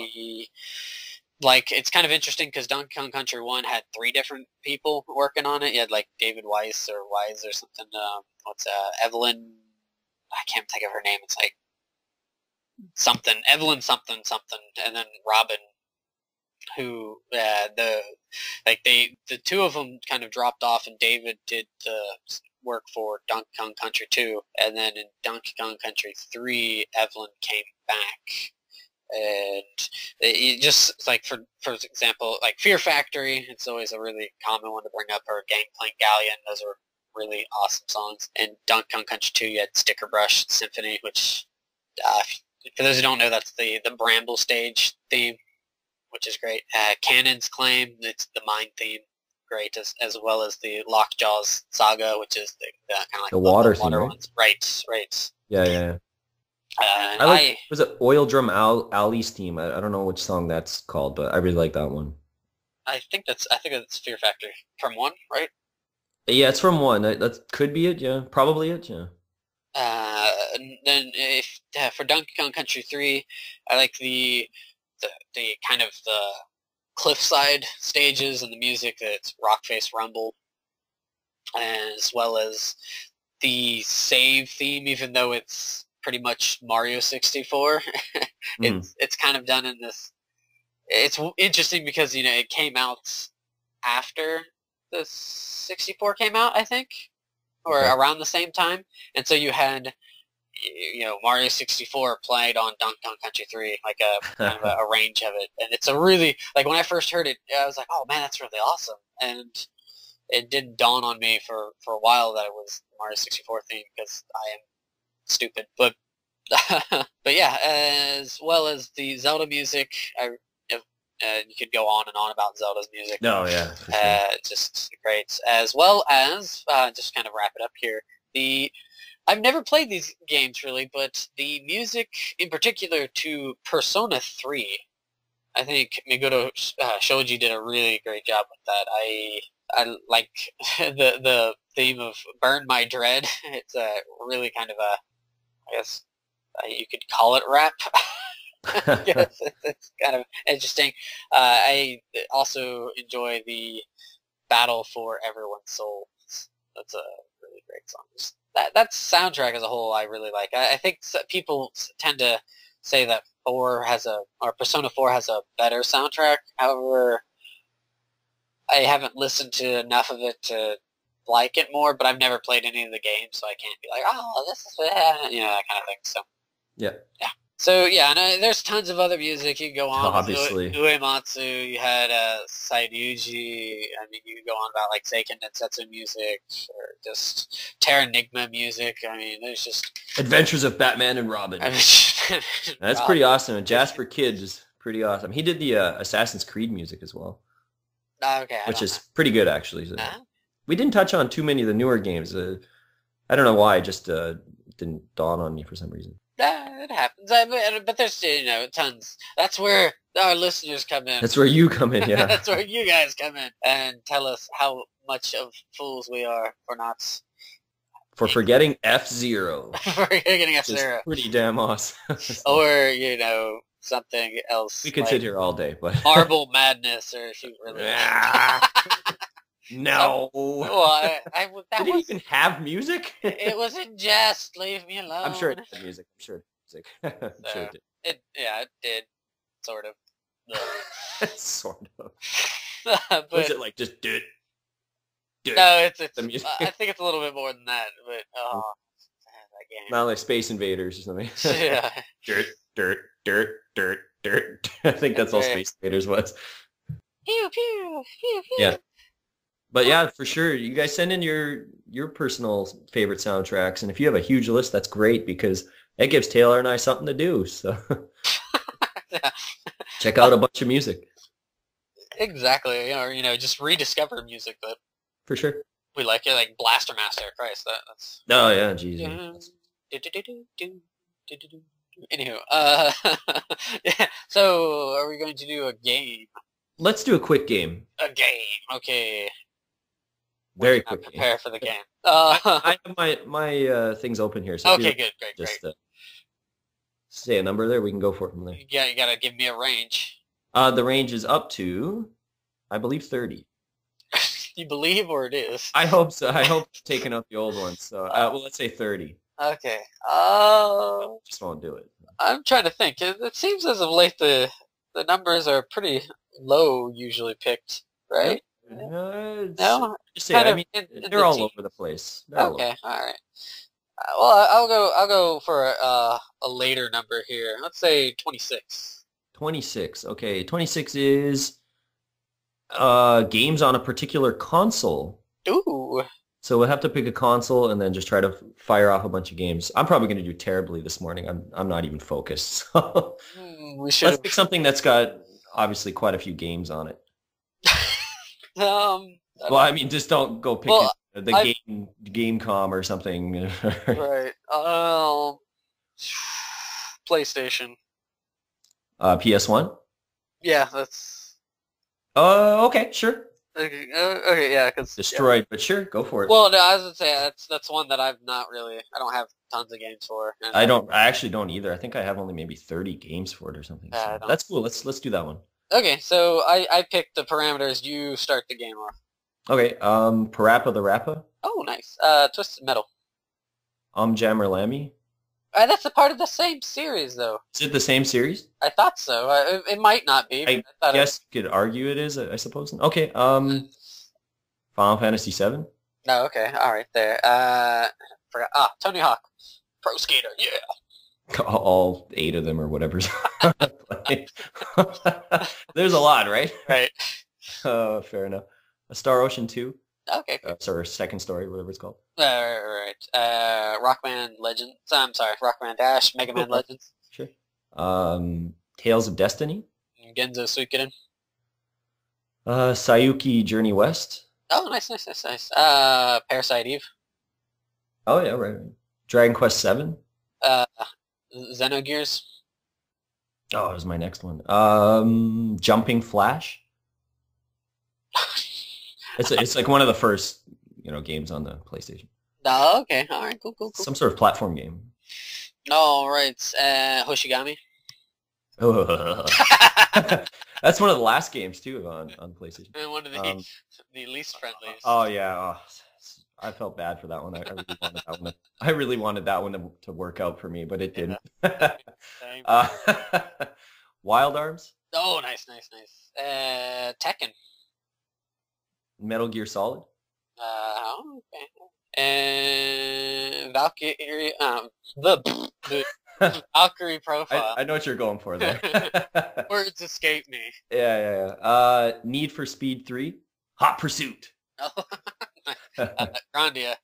like. It's kind of interesting because Donkey Kong Country 1 had 3 different people working on it. You had like David Weiss or Wise or something. Evelyn? I can't think of her name. It's like something Evelyn something something, and then Robin, who the two of them kind of dropped off, and David did the work for Donkey Kong Country 2, and then in Donkey Kong Country 3, Evelyn came back. And it just like for example, like Fear Factory, it's always a really common one to bring up, or Gangplank Galleon. Those are really awesome songs. And Donkey Kong Country 2, you had Sticker Brush Symphony, which for those who don't know, that's the Bramble Stage theme, which is great. Cannon's Claim, it's the mine theme, great, as well as the Lockjaw's Saga, which is the kind of like The water the theme, water right? ones. Right, right. Yeah, yeah, yeah. And I like, was it Oil Drum Alley's theme? I don't know which song that's called, but I really like that one. I think that's Fear Factory from 1, right? Yeah, it's from one. That could be it. Yeah, probably it. Yeah. And then if for Donkey Kong Country 3, I like the kind of the cliffside stages and the music that's Rock Face Rumble, as well as the save theme, even though it's pretty much Mario 64. Mhm. It's kind of done in this. It's interesting because it came out after the 64 came out, I think, or Okay. around the same time, and so you had Mario 64 played on Donkey Kong Country 3, like a kind of a range of it, and it's a really, like, when I first heard it, I was like, oh man, that's really awesome, and it didn't dawn on me for a while that it was Mario 64 theme because I am stupid, but but yeah, as well as the Zelda music, you could go on and on about Zelda's music. No, yeah, for sure. Just great, as well as just kind of wrap it up here. The I've never played these games really, but the music in particular to Persona 3, I think Meguro Shoji did a really great job with that. I like the theme of "Burn My Dread." It's a really kind of a, I guess you could call it rap. I guess it's kind of interesting. I also enjoy the "Battle for Everyone's Soul." That's a really great song. That soundtrack as a whole, I really like. I think people tend to say that Persona 4 has a better soundtrack. However, I haven't listened to enough of it to like it more. But I've never played any of the games, so I can't be like, oh, this is that kind of thing. So Yeah, yeah. So yeah, and there's tons of other music. You can go on with obviously. Uematsu. You had Sairyuji. I mean, you could go on about like Seiken Densetsu music, or just Terranigma music. I mean, there's just Adventures of Batman and Robin. I mean, That's pretty awesome. And Jasper Kidd is pretty awesome. He did the Assassin's Creed music as well, Okay, which is pretty good actually. So. Uh-huh. We didn't touch on too many of the newer games. I don't know why, it just didn't dawn on me for some reason. It happens. But there's tons. That's where our listeners come in. That's where you come in, yeah. That's where you guys come in and tell us how much of fools we are for not For forgetting F-Zero. for getting F-Zero. Pretty damn awesome. Or something else. We could sit here all day, but Marble Madness, or if you really. No. Well, Did it even have music? It was in jest. Leave me alone. I'm sure it had music. I'm sure it did. It did. Sort of. Sort of. But, was it like just do it? No, it's the music? I think it's a little bit more than that. But that game. Not like Space Invaders or something. Yeah. Dirt. I think that's all Space Invaders was. Pew pew pew pew. Yeah. But yeah, for sure. You guys send in your personal favorite soundtracks, and if you have a huge list, that's great because that gives Taylor and I something to do. So check out a bunch of music. Exactly. Or just rediscover music that For sure. we like Blaster Master. Christ, that's. Oh yeah, geez. Anywho, yeah. So are we going to do a game? Let's do a quick game. A game. Okay. Very quick game. Prepare for the game. I have my things open here. So okay, good, great. Just say a number there. We can go for it from there. You gotta give me a range. The range is up to, I believe, 30. You believe, or it is? I hope so. I hope taking out the old ones. So, well, let's say 30. Okay. Just won't do it. I'm trying to think. It seems as of late the numbers are pretty low usually picked, right? No. Just say, I mean, they're all over the place. Okay. All right. Well, I'll go for a later number here. Let's say 26. 26. Okay, 26 is games on a particular console. Ooh. So we'll have to pick a console and then just try to fire off a bunch of games. I'm probably going to do terribly this morning. I'm not even focused. So let's pick something that's got obviously quite a few games on it. Well, I mean, just don't go pick the Gamecom or something. Right. PlayStation. PS1? Yeah, that's. Okay, sure. Okay, yeah, because destroyed, but sure, go for it. Well, no, I was gonna say that's one that I've not really. I don't have tons of games for. I actually don't either. I think I have only maybe 30 games for it or something. So that's cool. Let's do that one. Okay, so I picked the parameters. You start the game off. Okay, Parappa the Rappa. Oh, nice. Twisted Metal. Jammer Lammy. That's a part of the same series, though. Is it the same series? I thought so. It might not be. I guess you could argue it is, I suppose. Okay, Final Fantasy VII? No, okay, alright, there. Forgot. Tony Hawk. Pro Skater, yeah! All 8 of them or whatever's There's a lot, right? Right. Fair enough. A Star Ocean 2? Okay. Sorry, Second Story, whatever it's called. Right. Rockman Legends. I'm sorry, Rockman Dash, Mega Man Legends. Sure. Tales of Destiny. Genzo Suikoden. Sayuki Journey West. Oh, nice. Parasite Eve. Oh yeah, right. Dragon Quest 7. Xenogears. Oh, that was my next one. Jumping Flash. It's like one of the first, games on the PlayStation. Oh, okay. All right. Cool. Some sort of platform game. All right. Hoshigami. That's one of the last games too on PlayStation. And one of the least friendlies. Oh yeah. I felt bad for that one. I really wanted that one to work out for me, but it didn't. Same. Wild Arms. Oh, nice. Tekken. Metal Gear Solid. Okay. And Valkyrie. The Valkyrie Profile. I know what you're going for there. Words escape me. Yeah. Need for Speed 3. Hot Pursuit. Oh, Grandia,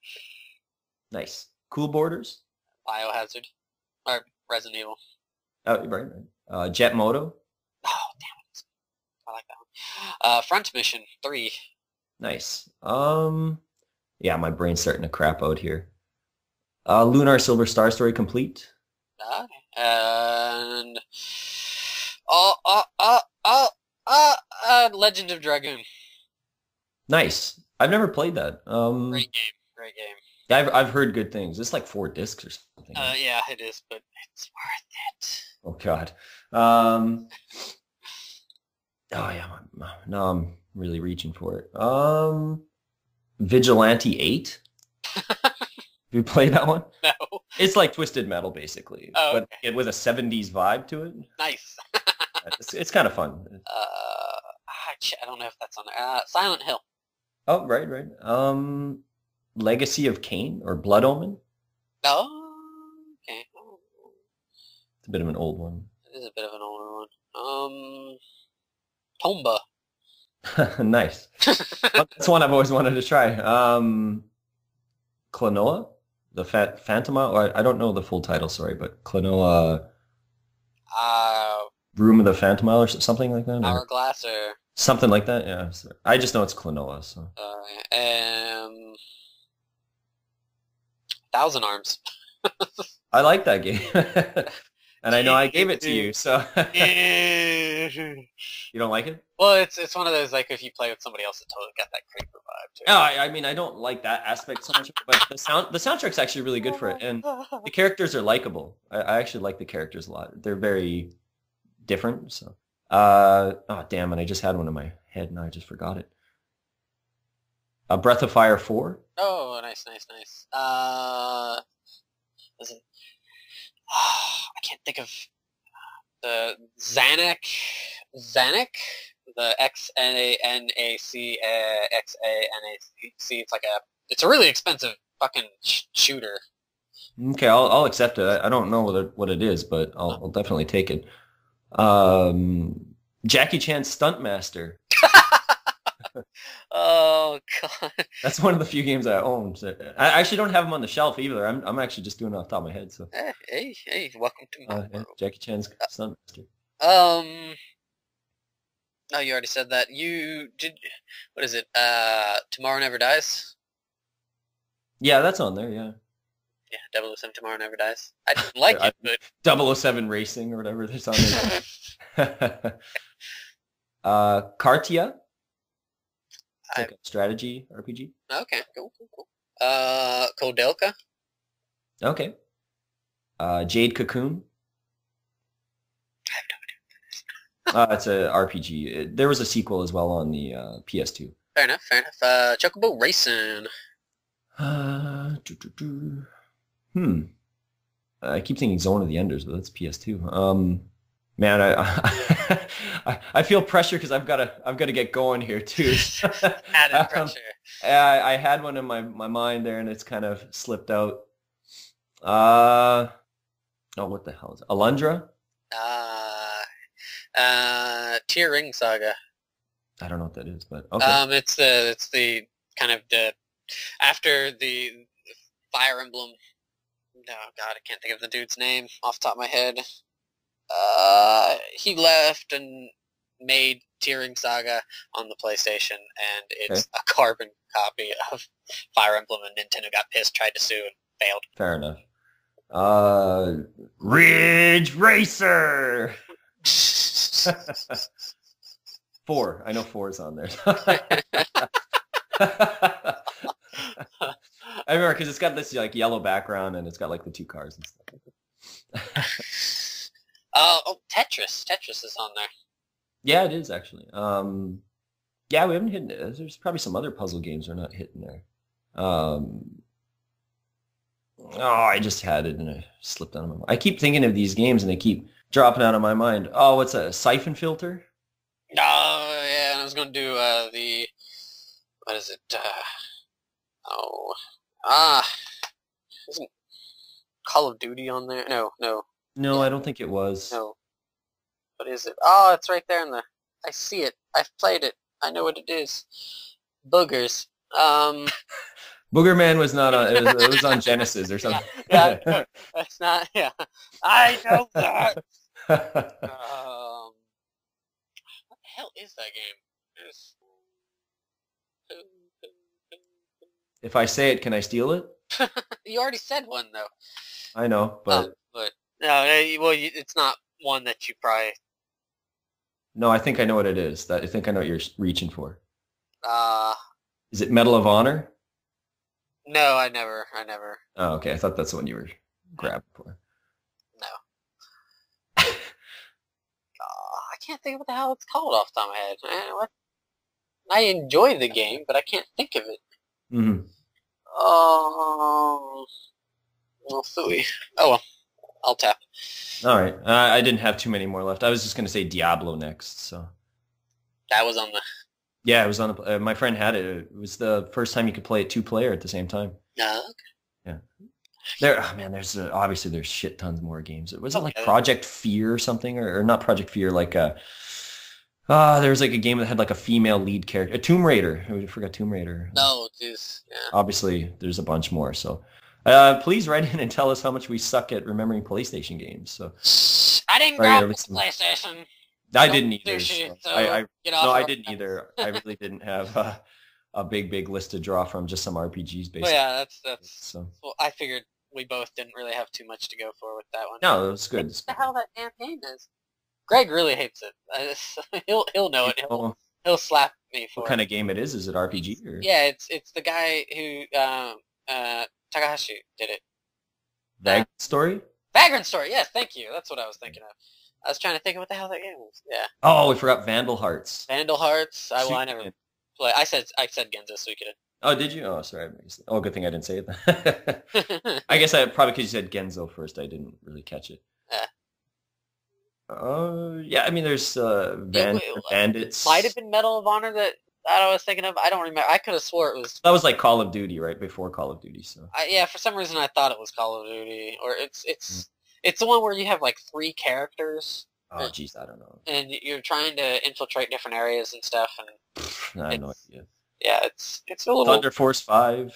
Nice. Cool Borders. Biohazard, or Resident Evil. Oh, right, right. Jet Moto. Oh, damn it. I like that one. Front Mission 3. Nice. Yeah, my brain's starting to crap out here. Lunar Silver Star Story complete. Okay. And Legend of Dragoon. Nice. I've never played that. Great game. Great game. I've heard good things. It's like 4 discs or something. Yeah, it is, but it's worth it. Oh God. Oh yeah. No, I'm really reaching for it. Vigilante 8. Have you played that one? No. It's like Twisted Metal, basically, Oh, but okay. it with a 70s vibe to it. Nice. It's kind of fun. I don't know if that's on there. Silent Hill. Oh, right, right. Legacy of Kain or Blood Omen. Oh, okay. It's a bit of an old one. It is a bit of an older one. Tomba. Nice. That's one I've always wanted to try. Klonoa, the Phantoma, or I don't know the full title, sorry, but Klonoa, Room of the Phantoma or something like that? Hourglass or... Something like that, yeah. I just know it's Klonoa, so. Thousand Arms. I like that game. And I know I gave it to you, so. You don't like it? Well, it's one of those, like, if you play with somebody else, it totally got that creeper vibe, too. No, I mean, I don't like that aspect so much, but the soundtrack's actually really good for it, and the characters are likable. I actually like the characters a lot. They're very different, so. Oh, damn it, I just had one in my head, and I just forgot it. Breath of Fire 4? Oh, nice, nice, nice. Was it... I can't think of... The Xanac? The Xanac, Xanac. It's a really expensive fucking shooter. Okay, I'll accept it. I don't know what it is, but I'll definitely take it. Jackie Chan's Stuntmaster. Oh god. That's one of the few games I own. So I actually don't have them on the shelf either. I'm actually just doing it off the top of my head. So hey, welcome to my world. Jackie Chan's Stuntmaster. No, you already said that. You did. What is it? Tomorrow Never Dies. Yeah, that's on there. Yeah. Yeah, 007 Tomorrow Never Dies. I didn't like it, but 007 Racing or whatever that's on there. Cartia. It's like a strategy RPG. Okay, cool. Kodelka. Okay. Jade Cocoon. I have no idea. It's a RPG. There was a sequel as well on the PS2. Fair enough. Chocobo Racing. I keep thinking Zone of the Enders, but that's PS2. Man, I feel pressure because I've got to get going here too. Added pressure. I had one in my mind there, and it's kind of slipped out. Oh, what the hell is it? Alundra? Tear Ring Saga. I don't know what that is, but okay. It's the kind of the after the Fire Emblem. No, God, I can't think of the dude's name off the top of my head. He left and made Tearing Saga on the PlayStation, and it's a carbon copy of Fire Emblem, and Nintendo got pissed, tried to sue, and failed. Fair enough. Ridge Racer! 4. I know 4 is on there. I remember because it's got this like yellow background, and it's got like the 2 cars and stuff. Tetris. Tetris is on there. Yeah, it is actually. Yeah, we haven't hit it. There's probably some other puzzle games we're not hitting there. I just had it and it slipped out of my mind. I keep thinking of these games and they keep dropping out of my mind. Oh, what's a Siphon Filter? Oh, yeah, I was going to do what is it? Isn't Call of Duty on there? No. No, I don't think it was. No. What is it? Oh, it's right there in the... I see it. I've played it. I know what it is. Boogers. Booger Man was not on. It was on Genesis or Yeah, something. yeah, that's not. Yeah, I know that. What the hell is that game? There's- If I say it, can I steal it? You already said one though. I know, Oh, but but no, well, it's not one that you probably. no, I think I know what it is. That I think I know what you're reaching for. Uh, Is it Medal of Honor? no, I never. Oh, okay. I thought that's the one you were grabbing for. No, I can't think of what the hell it's called off the top of my head. What? I enjoy the game, but I can't think of it. Hmm. Oh, well, phooey. Oh well, I'll tap. All right. I didn't have too many more left. I was just going to say Diablo next. So That was on the. yeah, it was on. My friend had it. It was the first time you could play it two-player at the same time. No. Yeah. There, oh man, there's obviously there's shit tons more games. Was it like Okay. Project Fear or something, or not Project Fear? Like there was like a game that had like a female lead character, a Tomb Raider. I forgot Tomb Raider. No, jeez. Yeah. Obviously, there's a bunch more. So, please write in and tell us how much we suck at remembering PlayStation games. So, I didn't sorry, grab the PlayStation. I Don't didn't either. sushi, So so I get off no, I our- didn't either. I really didn't have a big list to draw from. Just some RPGs, Well, basically. yeah, that's. So, Well, I figured we both didn't really have too much to go for with that one. no, it was good. What the hell that damn game is? Greg really hates it. He'll know it. He'll slap me for What it. kind of game it is? Is it RPG or Yeah, it's the guy who Takahashi did it. Vagrant Story? Vagrant Story. Yes, thank you. That's what I was thinking of. I was trying to think of what the hell that game was. Yeah, Oh, we forgot Vandal Hearts. Vandal Hearts. I never Suikoden. play. I said Genzo Suikoden. Oh, did you? Oh, sorry. Oh, good thing I didn't say it. I guess I probably because you said Genzo first, I didn't really catch it. Yeah. Yeah. I mean, there's Bandits. Might have been Medal of Honor that I was thinking of. I don't remember. I could have swore it was. That was like Call of Duty, right before Call of Duty. So Yeah, for some reason I thought it was Call of Duty, or it's Mm. it's the one where you have like 3 characters, oh, geez, I don't know. and you're trying to infiltrate different areas and stuff, and I have no idea. yeah, it's a little. Thunder Force 5.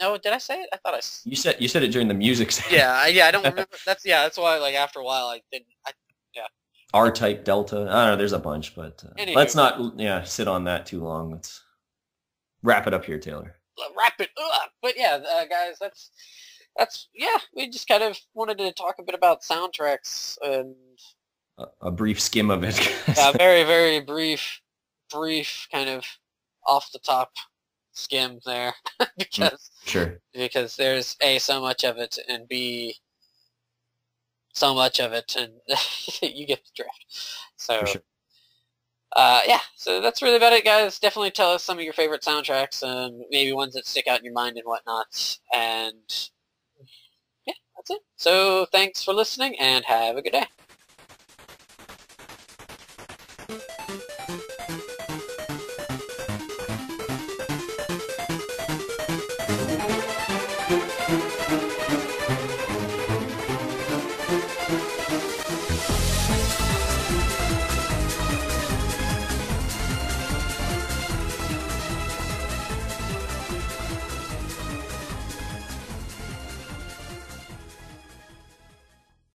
No, did I say it? I thought I. You said it during the music. Yeah, I don't remember. That's why like after a while I didn't. R-Type Delta. I don't know. There's a bunch, but Anywho. let's not sit on that too long. Let's wrap it up here, Taylor. Wrap it up. But yeah, guys, that's yeah. We just kind of wanted to talk a bit about soundtracks and A brief skim of it. a very very brief kind of off the top skim there Sure. because there's A, so much of it, and B, so much of it, and you get the drift. So For sure. yeah, so that's really about it, guys. Definitely tell us some of your favorite soundtracks and maybe ones that stick out in your mind and whatnot. And yeah, that's it. So thanks for listening and have a good day.